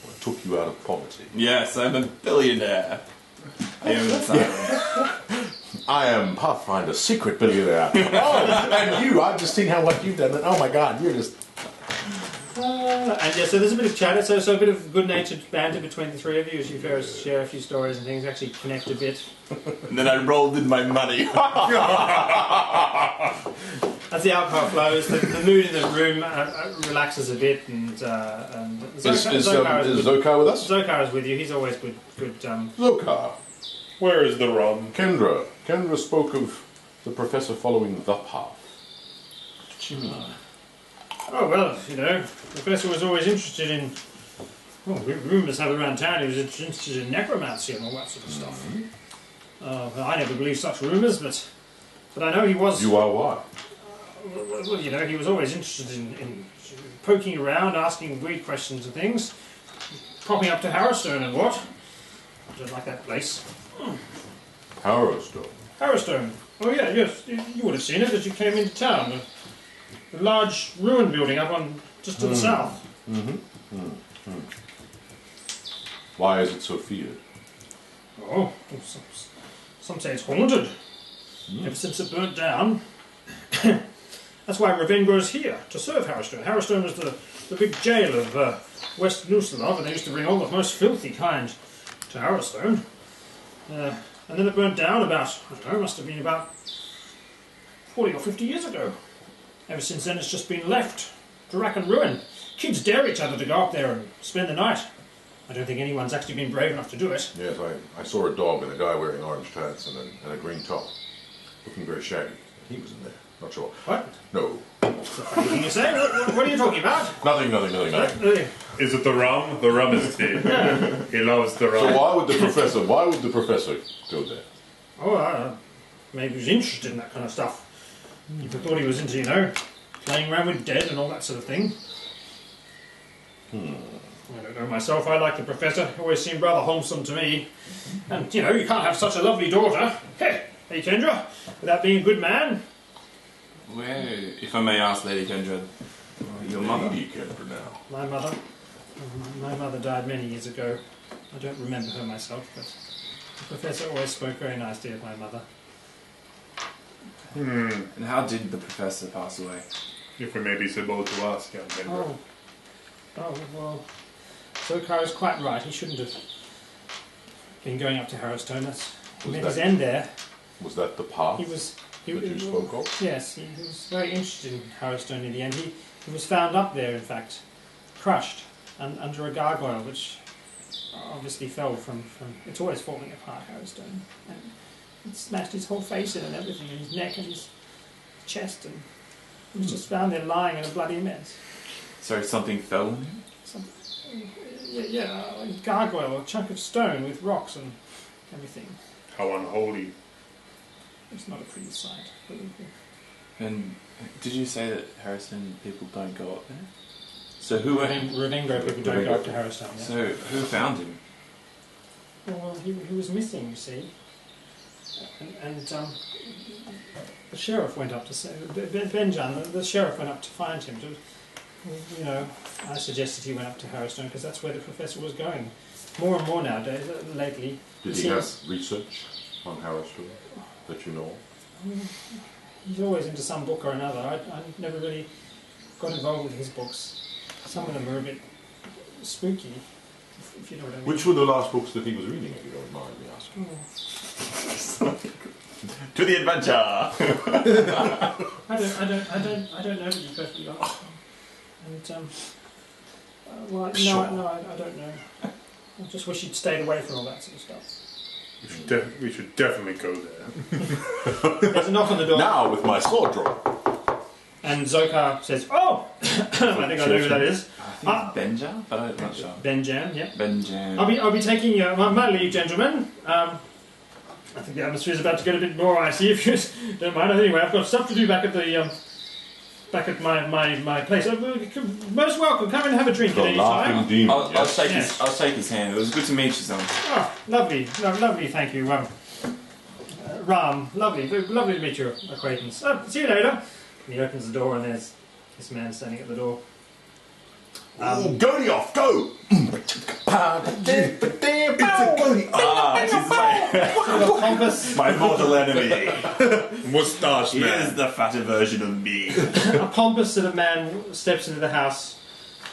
or took you out of poverty. Yes, I'm a billionaire. I own the siren. I am Pathfinder, secret billionaire. Oh, and you, I've just seen what you've done. Oh my god, you're just... And yeah, so there's a bit of chatter, so a bit of good-natured banter between the three of you as you share a few stories and things, actually connect a bit. And then I rolled in my money. As the alcohol flows, the mood in the room relaxes a bit, and Is Zokar Zokar with us? Zokar is with you. He's always good. Zokar. Where is the rum? Kendra. Kendra spoke of the professor following the path. What do you mean? Oh well, the professor was always interested in. Well, rumours have it around town he was interested in necromancy and all that sort of stuff. I never believed such rumours, but I know he was... You are what? Well, you know, he was always interested in poking around, asking weird questions and things. Popping up to Harrowstone and what? I don't like that place. Harrowstone. Harrowstone. Oh yeah, yes. You would have seen it as you came into town. A large ruin building up on just to the south. Why is it so feared? Oh, some say it's haunted. Ever since it burnt down. That's why Ravengrow is here, to serve Harrowstone. Harrowstone was the big jail of West Ustalav, and they used to bring all the most filthy kind to Harrowstone. And then it burnt down about, I don't know, must have been about 40 or 50 years ago. Ever since then it's just been left to rack and ruin. Kids dare each other to go up there and spend the night. I don't think anyone's actually been brave enough to do it. Yes, I saw a dog and a guy wearing orange pants and a green top. Looking very shaggy. He was in there. Not sure. What? No. What can you say? What are you talking about? Nothing. Is it the rum? The rum is tea. He loves the rum. So why would the professor go there? Oh, maybe he was interested in that kind of stuff. He thought he was into, you know, playing around with dead and all that sort of thing. I don't know myself. I like the professor. He always seemed rather wholesome to me. And, you know, you can't have such a lovely daughter. Hey, Kendra, without being a good man. Where, if I may ask, Lady Kendra, your mother? Lady Kendra now. My mother? My mother died many years ago. I don't remember her myself, but the professor always spoke very nicely of my mother. And how did the professor pass away? If we may be so bold to ask, young Kendra. Oh, well, Zokar is quite right. He shouldn't have been going up to Harrowstone. He met his end there. Was that the path that you spoke of? Yes, he was very interested in Harrowstone in the end. He was found up there, in fact, crushed under a gargoyle, which obviously fell from... It's always falling apart, Harrowstone. And it smashed his whole face in and everything, and his neck and his chest, and he was just found there lying in a bloody mess. So something fell on him? A gargoyle, a chunk of stone with rocks and everything. How unholy. It's not a pretty sight, believe me. And did you say that Harrowstone people don't go up there? So who were... Ravengrow people don't go up to Harrowstone, yeah. So who found him? Well, he was missing, you see. And the sheriff went up to say... Benjan, the sheriff went up to find him. You know, I suggested he went up to Harrowstone because that's where the professor was going. More and more nowadays, lately. Did he have research on Harrowstone that you know? He's always into some book or another. I never really got involved with his books. Some of them are a bit spooky, if you know what I mean. Which were the last books that he was reading, if you don't mind me asking? To the adventure! I don't know, to be perfectly honest. And, well, no, I don't know. I just wish he'd stayed away from all that sort of stuff. We should definitely go there. There's a knock on the door. Now, with my sword drawn. And Zokar says, "Oh!" I think I know who that is. I think Benja, but I'm not sure. Benjan, yeah. Benjan. I'll be taking my leave, gentlemen. I think the atmosphere is about to get a bit more icy, if you don't mind. Anyway, I've got stuff to do back at the back at my place. Most welcome. Come and have a drink at any time. Demon, I'll shake his hand. It was good to meet you, son. Oh, lovely, lovely. Thank you, Ram. Lovely to meet your acquaintance. See you later. And he opens the door, and there's this man standing at the door. Golarion, go! Pompous, My mortal enemy. Moustache He man. is the fatter version of me. a pompous sort of man steps into the house,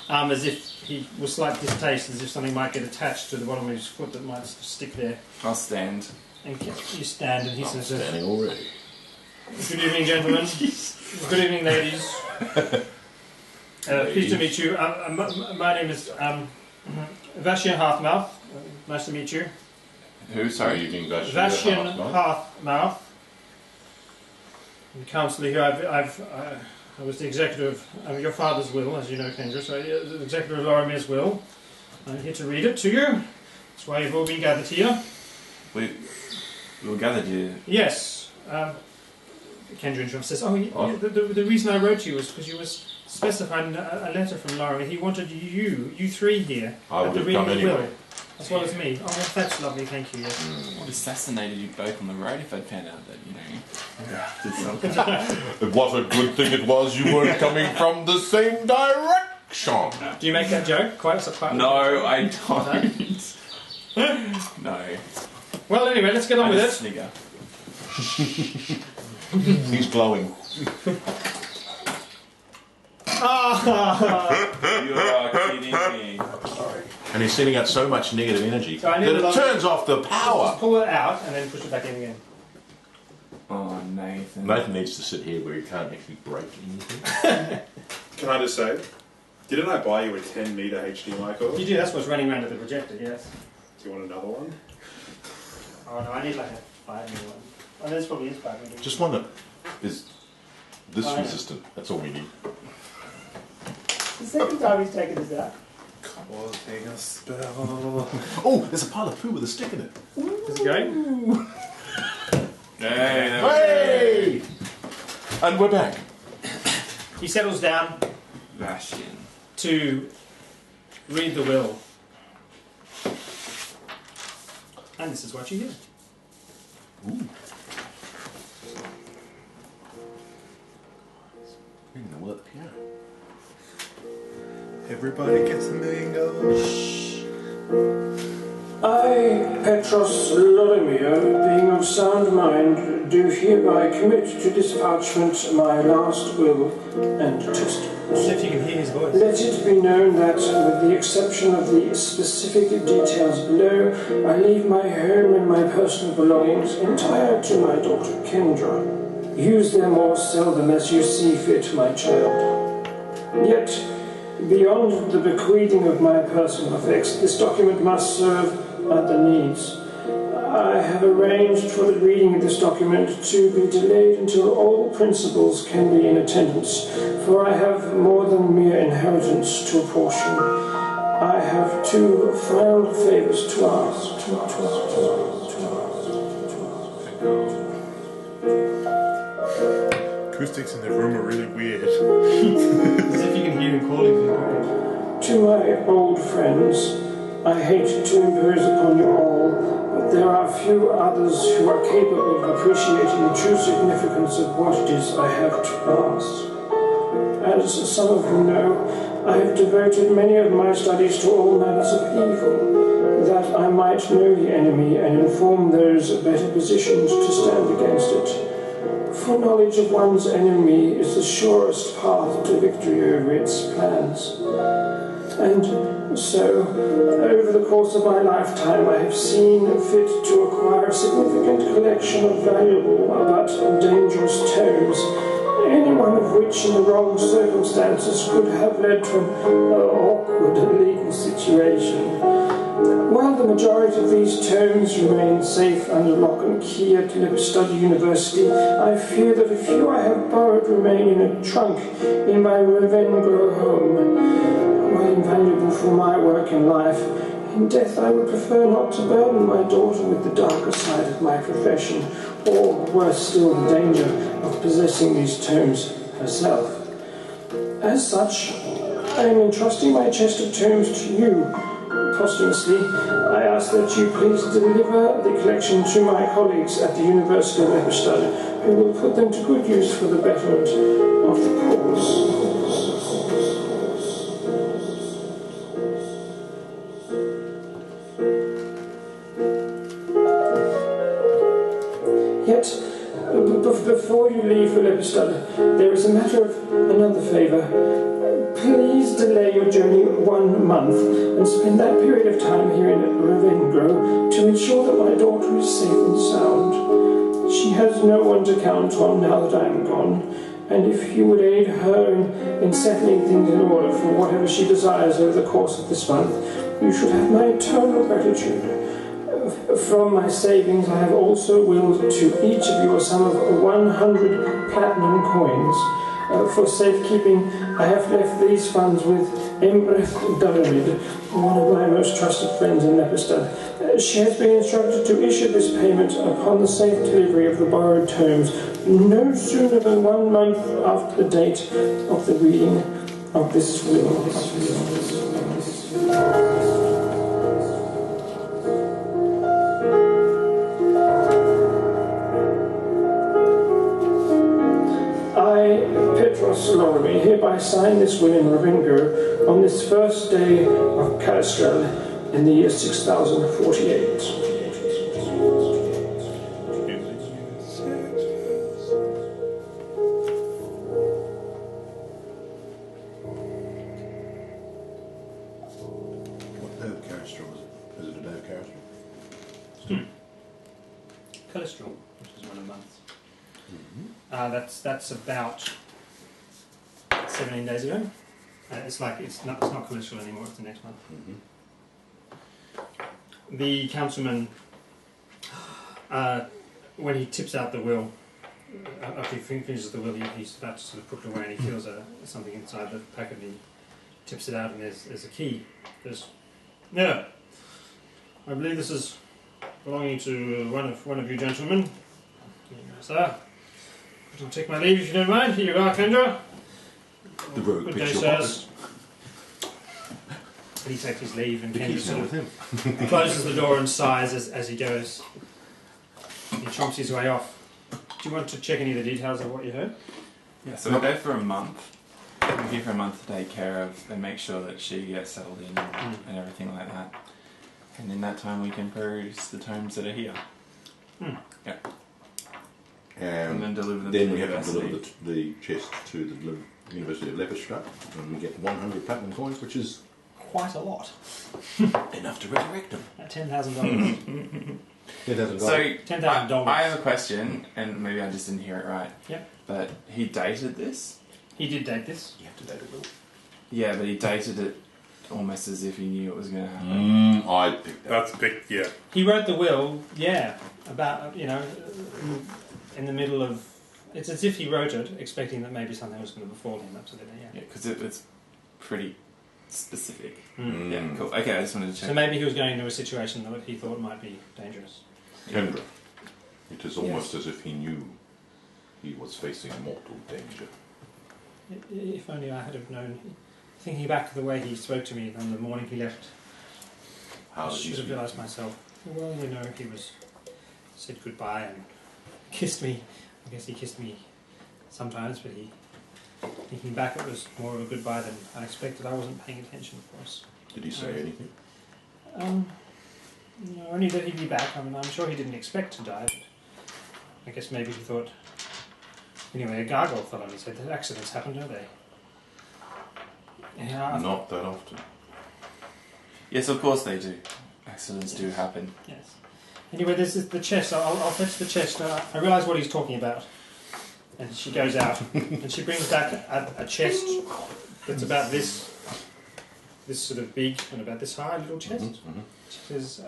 as if he was slight distaste, as if something might get attached to the bottom of his foot that might pleased there. I'll stand. And you stand, and he says, Standing already. "Good evening, gentlemen. Good evening, ladies. Pleased to meet you. My name is Vashian Hearthmouth. Nice to meet you. Who? Sorry. Evening, Vashian Hearthmouth. The counsellor here. I was the executor of your father's will, as you know, Kendra. So the executor of Lorimir's will. I'm here to read it to you. That's why you've all been gathered here. We gathered you. Yes. Kendra interrupts says, the reason I wrote to you was because you was specifying a letter from Laura. He wanted you three here I at would the have come reading of the anyway. will, as well as me. Oh, that's lovely, thank you. Yes. I would have assassinated you both on the road if I'd found out that, you know, did something. What a good thing it was you weren't coming from the same direction. Do you make that joke? Quite No, I don't. No. Well, anyway, let's get on with it. Snigger. He's glowing. You are kidding me. And he's sending out so much negative energy So I need that a it lot turns off the Just power. pull it out and then push it back in again. Oh, Nathan. Nathan needs to sit here where he can't actually break anything. Can I just say, didn't I buy you a 10 metre HDMI cord? You do, that's what's running around with the projector, yes. Do you want another one? Oh no, I need like a 5 meter one. Oh, this probably is 5 meter. Just wonder, is this I know. resistant? That's all we need. The second time he's taken this out. Causing a spell. Oh, there's a pile of poo with a stick in it. Is it going? Hey! And we're back. He settles down Bastion. to read the will. And this is what you hear. Ooh. Reading the will at the piano. Everybody gets $1 million. I, Petros Lodimir, being of sound mind, do hereby commit to this parchment my last will and testament. See if you can hear his voice. Let it be known that, with the exception of the specific details below, I leave my home and my personal belongings entire to my daughter Kendra. Use them or sell them as you see fit, my child. Yet, beyond the bequeathing of my personal effects, this document must serve other needs. I have arranged for the reading of this document to be delayed until all principals can be in attendance, for I have more than mere inheritance to apportion. I have two final favours to ask. Acoustics in the room are really weird. As if you can hear him calling people. To my old friends, I hate to impose upon you all, but there are few others who are capable of appreciating the true significance of what it is I have to ask. As some of you know, I have devoted many of my studies to all manners of evil, that I might know the enemy and inform those better positioned to stand against it. For knowledge of one's enemy is the surest path to victory over its plans. And so, over the course of my lifetime, I have seen fit to acquire a significant collection of valuable but dangerous tomes, any one of which in the wrong circumstances could have led to an awkward legal situation. While the majority of these tomes remain safe under lock and key at Lepidstadt University, I fear that a few I have borrowed remain in a trunk in my Ravengro home. While invaluable for my work in life, in death I would prefer not to burden my daughter with the darker side of my profession, or, worse still, the danger of possessing these tomes herself. As such, I am entrusting my chest of tomes to you. Posthumously, I ask that you please deliver the collection to my colleagues at the University of Lepidstadt, who will put them to good use for the betterment of the cause. Yet, before you leave for Lepidstadt, there is a matter of another favour. Please delay your journey 1 month and spend that period of time here in Ravengro to ensure that my daughter is safe and sound. She has no one to count on now that I am gone, and if you would aid her in settling things in order for whatever she desires over the course of this month, you should have my eternal gratitude. From my savings, I have also willed to each of you a sum of 100 platinum coins. For safekeeping, I have left these funds with Empress Golarion, one of my most trusted friends in Lepistad, she has been instructed to issue this payment upon the safe delivery of the borrowed tomes no sooner than 1 month after the date of the reading of this will. I, Petros Loremy, hereby sign this will in Ravengo on this first day of Carrion in the year 6048. What day of Carrion was it? Is it a day of Carrion? Cholesterol, which is 1 a month. That's about 17 days ago. It's not cholesterol anymore. It's the next month. The councilman, when he tips out the will, after he finishes the will, he's about to sort of put it away, and he feels something inside the packet, and he tips it out, and there's a key. Yeah, I believe this is belonging to one of you gentlemen. Sir, I'll take my leave if you don't mind. Here you are, Kendra. The rogue Good day, picks your sirs. pockets. And he takes his leave, and The Kendra key's now sort with of him. closes the door and sighs as he goes. He chomps his way off. Do you want to check any of the details of what you heard? Yeah, so we're there for a month. We're here for a month to take care of and make sure that she gets settled in and everything like that. And in that time we can peruse the tomes that are here. Yeah. And then deliver them Then to we the have to university. deliver the chest to the University of Lepistad, and we get 100 platinum coins, which is Quite a lot. enough to resurrect them. At $10,000. It hasn't got So, $10,000. I have a question, and maybe I just didn't hear it right. Yep. But he dated this? He did date this. You have to date a will. Yeah, but he dated it almost as if he knew it was going to happen. I picked that. That's a big, yeah. He wrote the will, about, in the middle of... It's as if he wrote it, expecting that maybe something was going to befall him, absolutely, yeah. Yeah, because it's pretty specific. Mm. Yeah, cool. Okay, I just wanted to check. So maybe he was going into a situation that he thought might be dangerous. Kendra. It is almost as if he knew he was facing mortal danger. If only I had have known. Thinking back to the way he spoke to me on the morning he left, How I did he should have speak? realised myself. Well, he said goodbye and kissed me. I guess he kissed me sometimes, but thinking back, it was more of a goodbye than I expected. I wasn't paying attention, of course. Did he say anything? Only that he'd be back. I mean, I'm sure he didn't expect to die, but I guess maybe he thought... Anyway, a gargoyle fell on his head. Accidents happen, don't they? Yeah, Not that often. Yes, of course they do. Accidents do happen. Yes. Anyway, this is the chest. I'll fetch the chest. I realise what he's talking about. And she goes out and she brings back a chest that's about this sort of big and about this high, little chest. She says,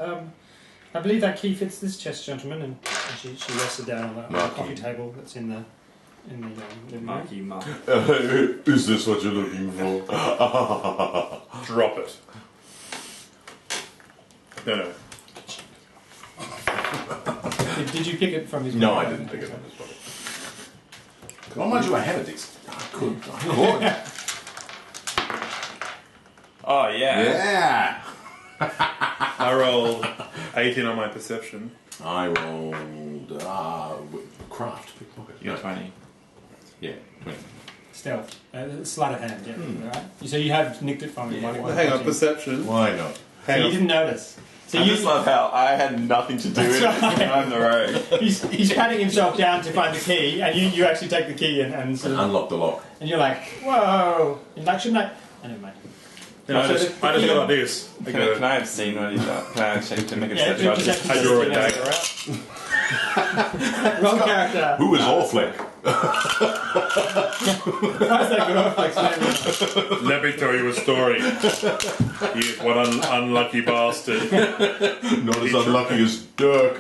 I believe that key fits this chest, gentlemen. And she rests it down on the coffee table that's in the living room. Marky Mark. Is this what you're looking for? Drop it. No. Did you pick it from his No, pocket? I didn't pick it on his body. Well, mind you, I have a disc. I could. Oh, yeah. Yeah! I rolled 18 on my perception. I rolled craft pickpocket. You're 20. Yeah, 20. Stealth. Sleight of hand, yeah. Right? So you have nicked it from him. Yeah. Hang on, perception. Why not? So you didn't notice. So I just love how I had nothing to do with it. That's right. I'm the rogue. He's patting himself down to find the key, and you actually take the key and sort of, Unlock the lock. and you're like, whoa! And like, shouldn't I? Oh, never mind. No, I just go like this. I go, Can I have seen what he's done? Can I check to make a Yeah, step just I draw a just- dagger. Wrong character. Who is Orfleck? How's that go off like Sam? Let me tell you a story. You one unlucky bastard. Not as unlucky as Dirk.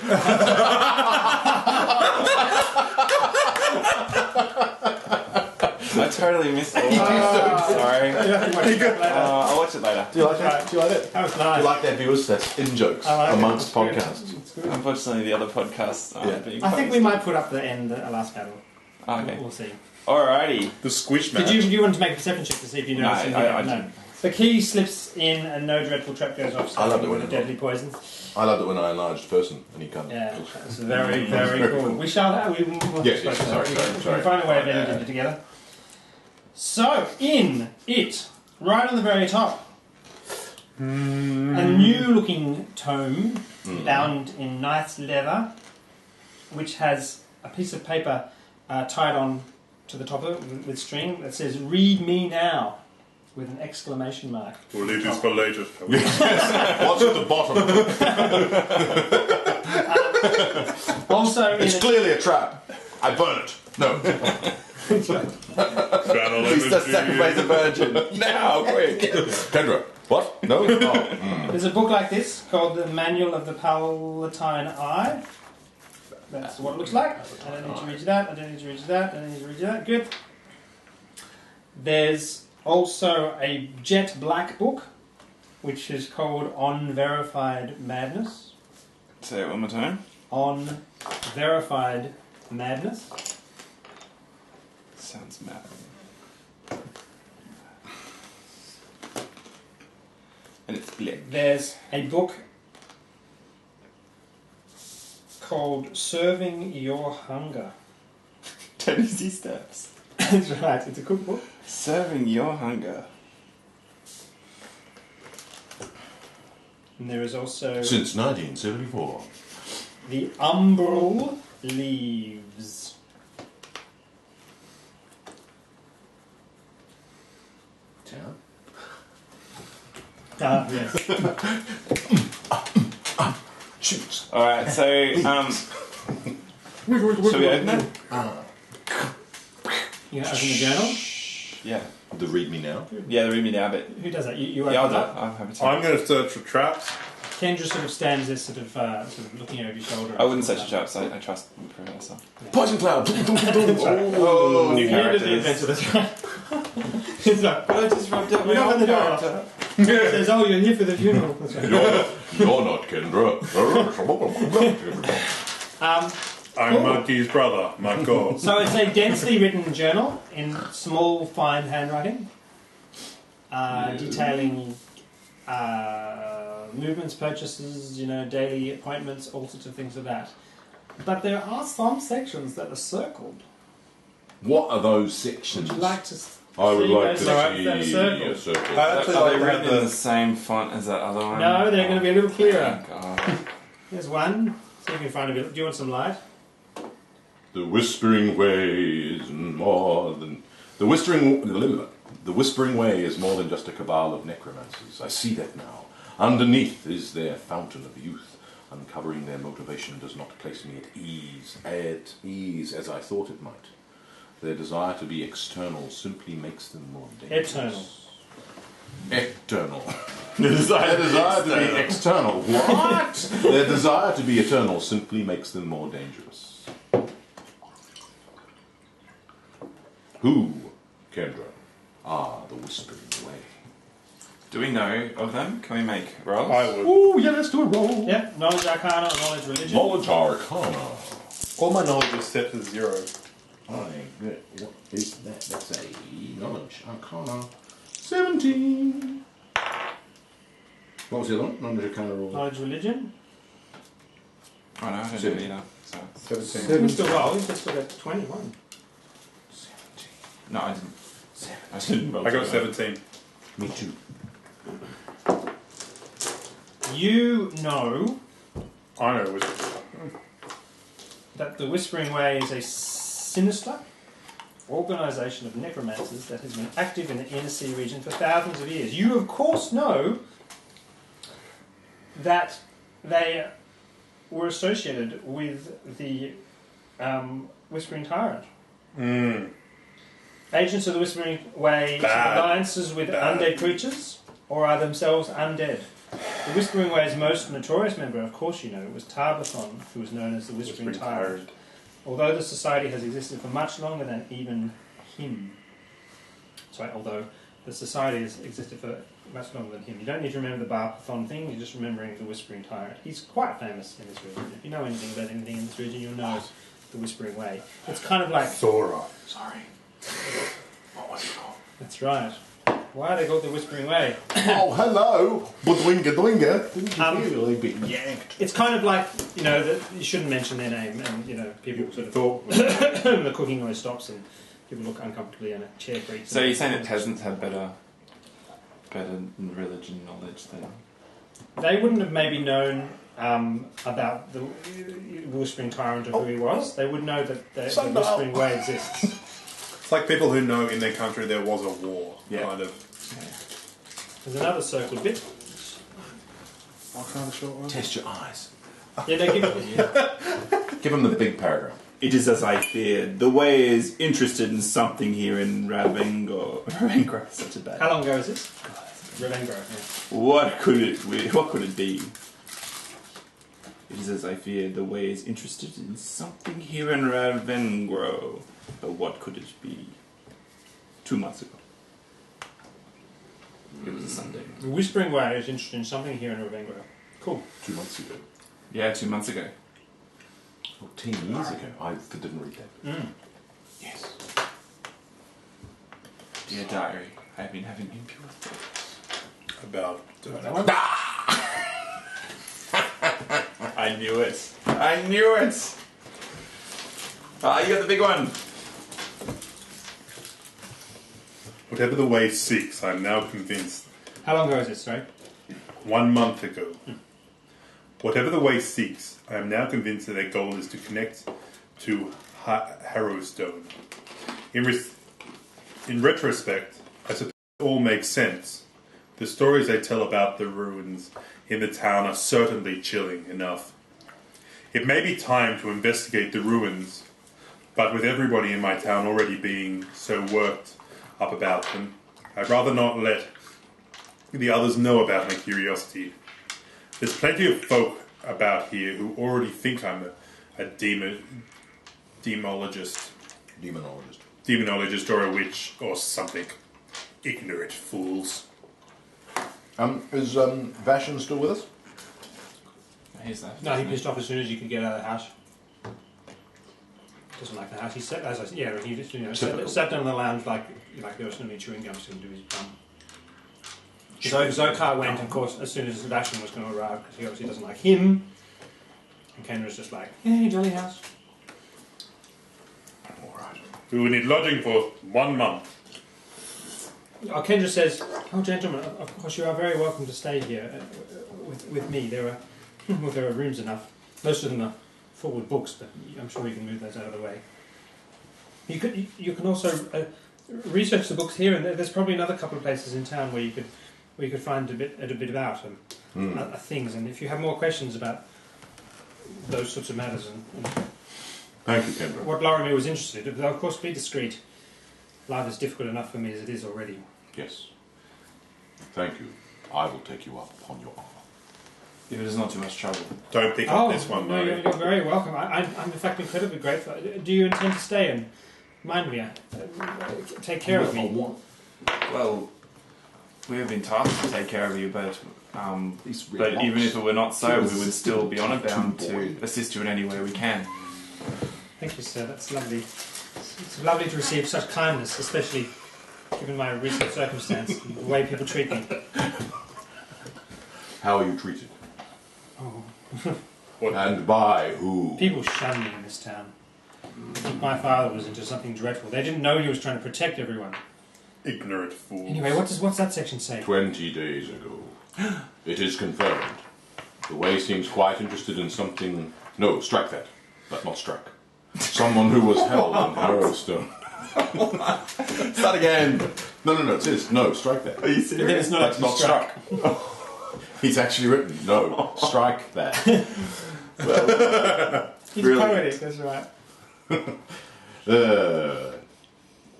I totally missed all that. Sorry. I'll watch it later. Do you like that? Do you like it? That was Do you nice. like that, viewers? That's in-jokes I like it. amongst It's good. podcasts. It's good. Unfortunately, the other podcasts aren't being I think we posted. might put up the end, the last battle. Oh, okay. We'll see. Alrighty. The squish match. Did you want to make a perception check to see if you No, notice anything? I No. didn't. The key slips in and no dreadful trap goes off. I love it when with a it deadly poison. I loved it when I enlarged person and he kind of... Yeah, it's very, very cool. We shall have... We will Yes, sorry. We'll find a way of editing it together. So, in it, right on the very top, a new-looking tome bound in nice leather, which has a piece of paper tied on to the top of it with string that says, "Read me now," with an exclamation mark. We'll leave this for later. What's at the bottom? Also, It's clearly a trap. I burn it. No. Please just sacrifice a virgin. Now, quick. Kendra. What? No? Oh. there's a book like this called The Manual of the Palatine Eye. That's what it looks like. I don't need to read you that. I don't need to read you that. I don't need to read you that. Good. There's also a jet black book, which is called On Verified Madness. Say it one more time. On Verified Madness. Sounds mad. And it's black. There's a book called Serving Your Hunger. 10 easy steps. That's right, it's a cookbook. Serving your hunger. And there is also Since 1974. The Umbral Leaves. Town? Yes. Shoots. Alright, so, shall we open it? You gonna open the journal? Yeah. The read me now. Yeah, read me now, but... Who does that? You open Yeah, I'll it do it. up? I'll have a I'm going to search for traps. Kendra sort of stands there, sort of looking over your shoulder. I wouldn't search the traps, I trust the professor. Poison cloud. Oh, new The end of the characters. adventure, that's right. It's like, But I just rubbed up you know when the door It says, "Oh, you're here for the funeral." That's right. You're not Kendra. I'm Cool. Monkey's brother, Marco. So it's a densely written journal in small, fine handwriting, detailing movements, purchases, daily appointments, all sorts of things like that. But there are some sections that are circled. What are those sections? Would you like to I would see like those to sections that are see circled? a circle. I actually Are like they to have written in the the... same font as that other one? No, they're going to be a little clearer. Oh, God. There's one. So you can find a bit. Do you want some light? The Whispering Way is more than the Whispering Way is more than just a cabal of necromancers. I see that now. Underneath is their fountain of youth. Uncovering their motivation does not place me at ease as I thought it might. Their desire to be external simply makes them more dangerous. Eternal. Their desire to be external. What? Their desire to be eternal simply makes them more dangerous. Who, Kendra, are the Whispering Way? Do we know of them? Can we make rolls? I would. Oh, yeah, let's do a roll. Yep. Knowledge Arcana or Knowledge Religion. Knowledge Arcana. All my knowledge is set to 0. What is that? That's a Knowledge Arcana. 17. What was the other one? Knowledge Arcana roll. Knowledge Religion. Oh no, I don't do it either. So. 17. You can still roll. You can still get 21. 17. No, I didn't. I didn't roll. I got together. 17. Me too. You know I know which. that the Whispering Way is a sinister organisation of necromancers that has been active in the inner sea region for thousands of years. You, of course, know that they were associated with the Whispering Tyrant. Agents of the Whispering Way Bad. alliances with Bad. undead creatures, or are themselves undead. The Whispering Way's most notorious member, of course you know, was Tarbathon, who was known as the Whispering Tyrant. Although the society has existed for much longer than even him. Sorry, although the society has existed for much longer than him. You don't need to remember the Bar-Pathon thing, you're just remembering the Whispering Tyrant. He's quite famous in this region. If you know anything about anything in this region, you'll know the Whispering Way. It's kind of like... Thora. Sorry. What was it called? That's right. Why are they called the Whispering Way? Oh, hello. Dwinger, dwinger. Didn't you really be yanked? It's kind of like, you know, that you shouldn't mention their name, and, you know, people sort of... Thought the cooking noise stops and people look uncomfortably in a chair creaks. So you're saying that peasants have better religion knowledge than... They wouldn't have maybe known about the Whispering Tyrant or who he was. They would know that the Whispering Way exists. it's like people who know in their country there was a war. Yeah. Kind of. There's another circled bit. What kind of short one? Test your eyes. Yeah, they give... Give him the big paragraph. It is as I feared. The way is interested in something here in Ravengra. Such a bad. How long ago is this? Ravengra, yeah. What could it be? It is as I feared. The way is interested in something here in Ravengro. But what could it be? 2 months ago. It was a Sunday. The Whispering Way is interested in something here in Ravengra. Cool. 2 months ago. Yeah, 2 months ago. 14 years ago. I didn't read that. Yes. Dear diary, I've been having impure thoughts. About. I knew it. I knew it. Ah, you got the big one. Whatever the way seeks, I am now convinced. How long ago is this, sorry? 1 month ago. Whatever the way seeks, I am now convinced that their goal is to connect to Harrowstone. In retrospect, I suppose it all makes sense. The stories they tell about the ruins in the town are certainly chilling enough. It may be time to investigate the ruins, but with everybody in my town already being so worked up about them, I'd rather not let the others know about my curiosity. There's plenty of folk about here who already think I'm a demonologist or a witch or something. Ignorant fools. Is Vashan still with us? He's left. No, he pissed off as soon as you could get out of the house. Doesn't like the house. He sat, as I said, yeah, he just, you know, sat down in the lounge like there was only chewing gum to do his bum. So Zokar went, of course, as soon as Sebastian was going to arrive, because he obviously doesn't like him. And Kendra's just like, hey, jolly house. Alright. We will need lodging for 1 month. Kendra says, oh, gentlemen, of course you are very welcome to stay here with me. There are rooms enough. Most of them are full with books, but I'm sure you can move those out of the way. You can also research the books here, and there's probably another couple of places in town where you could find a bit about things. And if you have more questions about those sorts of matters, and Thank you, Kendra. what Laramie was interested in, of course, be discreet. Life is difficult enough for me as it is already. Yes. Thank you. I will take you up upon your offer. If it is not too much trouble. Don't pick up this one, no, though. you're very welcome. I'm in fact incredibly grateful. Do you intend to stay and mind me? Take care of me. Well, we have been tasked to take care of you, but red even if it were not so, we Jeez. would still be honour bound Too to boy. assist you in any way we can. Thank you, sir. That's lovely. It's lovely to receive such kindness, especially given my recent circumstance and the way people treat me. How are you treated? Oh. And by who? People shun me in this town. I think my father was into something dreadful. They didn't know he was trying to protect everyone. Ignorant fools. Anyway, what's that section say? 20 days ago. It is confirmed. The way seems quite interested in something... No, strike that. But not struck. Someone who was held in Harrowstone. Start again. No, it says, no, strike that. Are you serious? Then it's not That's not struck. He's actually written, no, strike that. He's Really? poetic, that's right.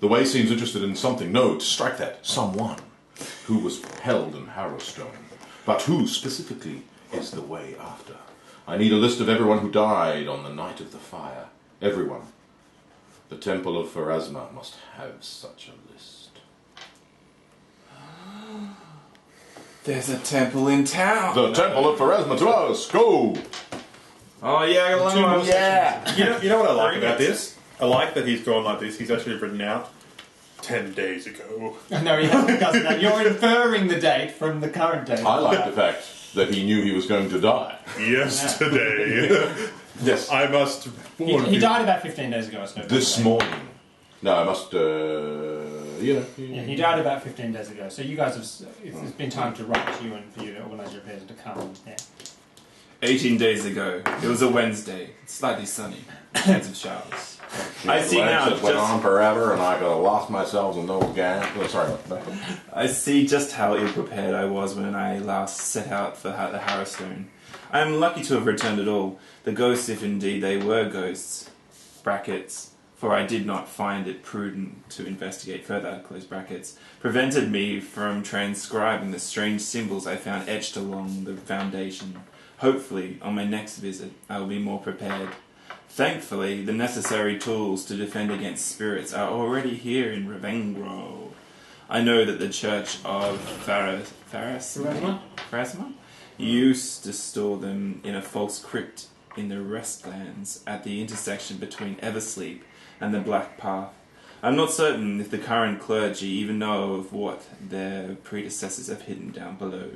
The way seems interested in something. No, to strike that. Someone who was held in Harrowstone. But who specifically is the way after? I need a list of everyone who died on the night of the fire. Everyone. The Temple of Pharasma must have such a list. There's a temple in town. The Temple of Pharasma to us. Go. Oh yeah, You know what I like about this? I like that he's gone like this. He's actually written out 10 days ago. No, he hasn't done that. You're inferring the date from the current date. I like the fact that he knew he was going to die. Yesterday. Yes. I must warn He you. died about 15 days ago, I suppose. This morning. No, I must, Yeah, he died about 15 days ago. So you guys have... It's been time to write to you and for you to organise your affairs and to come. Yeah. 18 days ago. It was a Wednesday. It's slightly sunny. Chance of showers. I see now. It went on forever, and I could have lost myself in those gas. Oh, sorry. I see just how ill-prepared I was when I last set out for the Harrowstone. I am lucky to have returned at all. The ghosts, if indeed they were ghosts, brackets, for I did not find it prudent to investigate further, close brackets, prevented me from transcribing the strange symbols I found etched along the foundation. Hopefully, on my next visit, I will be more prepared. Thankfully, the necessary tools to defend against spirits are already here in Ravengro. I know that the Church of Pharasma used to store them in a false crypt in the Restlands at the intersection between Eversleep and the Black Path. I'm not certain if the current clergy even know of what their predecessors have hidden down below.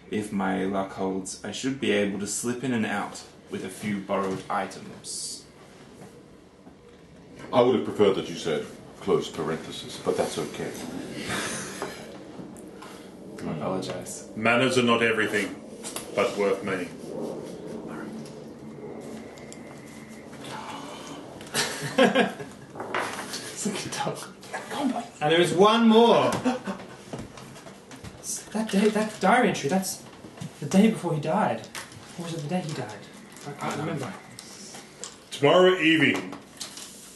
If my luck holds, I should be able to slip in and out with a few borrowed items. I would have preferred that you said close parenthesis, but that's okay. I apologise. Manners are not everything, but worth many. And there is one more. That day, that diary entry, that's the day before he died. Or was it the day he died? I can't remember. Tomorrow evening,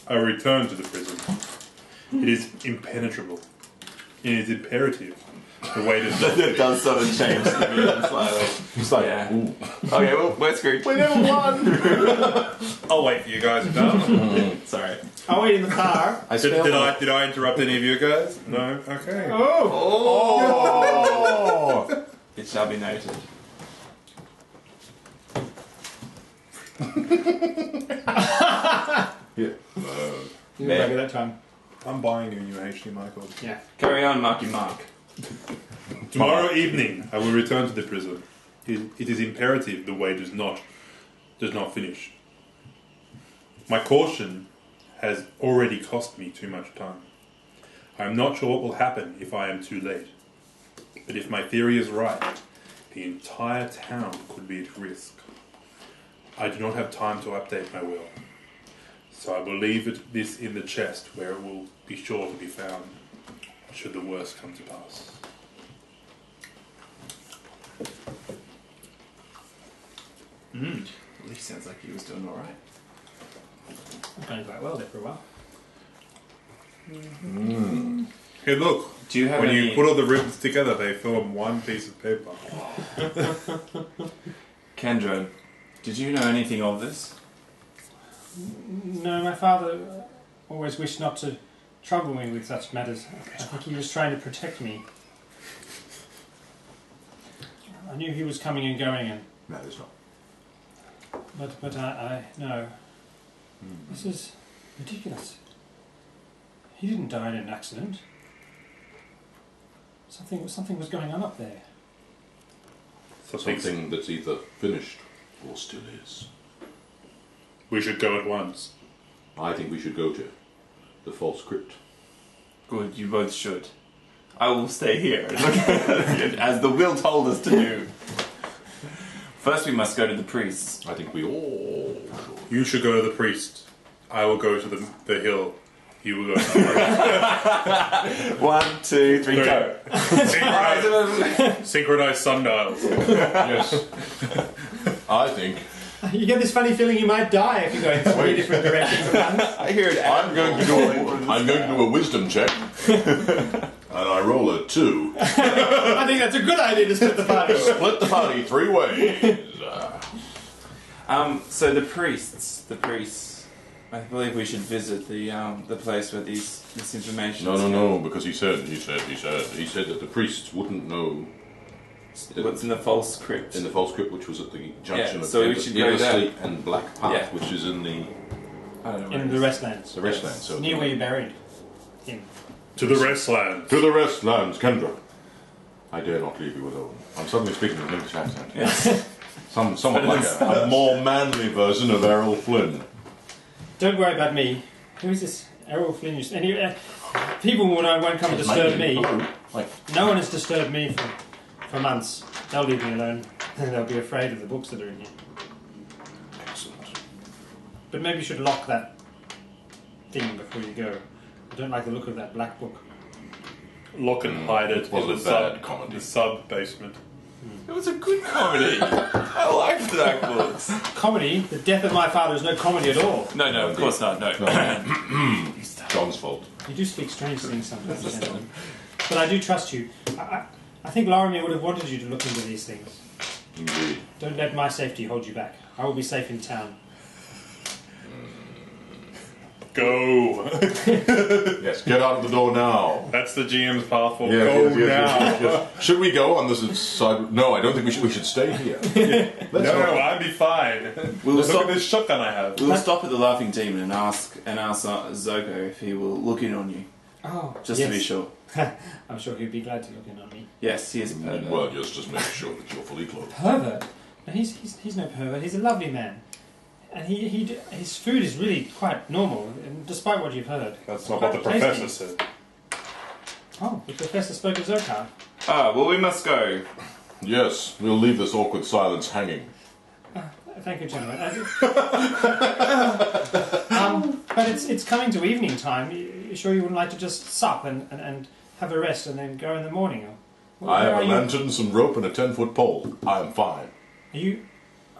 I return to the prison. It is impenetrable. It is imperative. The weight is not It does sort of change the meaning slightly. It's like, Yeah. ooh. Okay, well, we're screwed. We never won! I'll wait for you guys to come. Sorry. I'll wait in the car. Did I interrupt any of you guys? No? Okay. Oh! It shall be noted. Yeah. You remember that time? I'm buying you a new HDMI cord. Yeah. Carry on, Marky Mark. Tomorrow evening, I will return to the prison. It is imperative the way does not finish. My caution has already cost me too much time. I am not sure what will happen if I am too late. But if my theory is right, the entire town could be at risk. I do not have time to update my will. So I will leave this in the chest where it will be sure to be found, should the worst come to pass. At least sounds like he was doing alright. I'm going quite well there for a while. Hey, look. Do you have When any... you put all the ribbons together, they form one piece of paper. Kendra, did you know anything of this? No, my father always wished not to trouble me with such matters. I think he was trying to protect me. I knew he was coming and going, and No, it's not. but I no. This is ridiculous. He didn't die in an accident. Something was going on up there. Something that's either finished or still is. We should go at once. I think we should go to the false crypt. Good, you both should. I will stay here, as the will told us to do. First we must go to the priests. I think we all should. You should go to the priest. I will go to the hill. You will go to the 1, 2, 3, go. synchronized sundials. Yes. I think You get this funny feeling you might die if you go in 3 different directions at once. I hear it. I'm going to do a wisdom check. And I roll a 2. I think that's a good idea to split the party. Split the party 3 ways. So the priests. I believe we should visit the place where this information. is No, because he said that the priests wouldn't know What's in the false crypt? In the false crypt, which was at the junction Yeah, of so we should go there. Sleep and Black Path, Yeah. which is in the I don't know. In the Restlands. Restlands. So Near where you buried him. To the Restlands. to the Restlands, Kendra. I dare not leave you alone. I'm suddenly speaking with an English accent. Yes. Somewhat like a more manly version of Errol Flynn. Don't worry about me. Who is this? Errol Flynn. People won't come and disturb me. Like, No one has disturbed me for months. They'll leave me alone. And they'll be afraid of the books that are in here. excellent. But maybe you should lock that thing before you go. I don't like the look of that black book. Lock and hide it was in a the bad comedy. the sub basement. It was a good comedy. I liked Black Books. Comedy? The death of my father is no comedy at all. No, of course not. No. John's fault. You do speak strange things sometimes, gentlemen. But I do trust you. I think Laramie would have wanted you to look into these things. Indeed. Don't let my safety hold you back. I will be safe in town. Go. Yes, get out of the door now. That's the GM's path for Yes, go yes, yes, now. yes, yes. Should we go on this side? No, I don't think we should. We should stay here. Let's No, go. I'd be fine. We'll Look stop. at this shotgun I have. We'll stop at the Laughing Demon and ask Zoko if he will look in on you, Oh, just to be sure. I'm sure he'd be glad to look in on me. Yes, he is a pervert. Well, just make sure that you're fully clothed. Pervert? No, he's no pervert. He's a lovely man. And his food is really quite normal, and despite what you've heard. That's not what the Quite professor tasty. said. Oh, the professor spoke of Zokar. Well, we must go. Yes, we'll leave this awkward silence hanging. Thank you, gentlemen. But it's coming to evening time. You sure you wouldn't like to just sup and have a rest and then go in the morning? Or, I where have are a you? lantern, some rope, and a 10-foot pole. I am fine. Are you?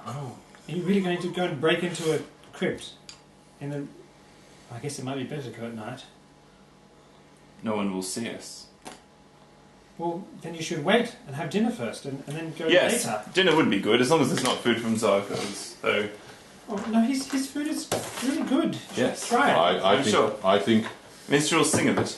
Oh, are you really going to go and break into a crypt? I guess it might be better to go at night. No one will see us. Well, then you should wait and have dinner first, and then go Yes, later. dinner would be good as long as it's not food from Zoko's. So, Oh no, his food is really good. Yes. Try it. I'm sure. I think minstrels sing of it.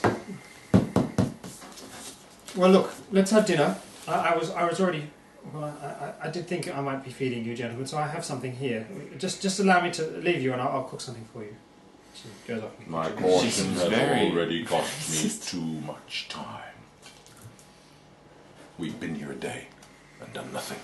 Well, look, let's have dinner. I was already. Well, I did think I might be feeding you, gentlemen, so I have something here. Just allow me to leave you, and I'll cook something for you. She goes off. my caution seems has very- already cost me too much time. We've been here a day and done nothing.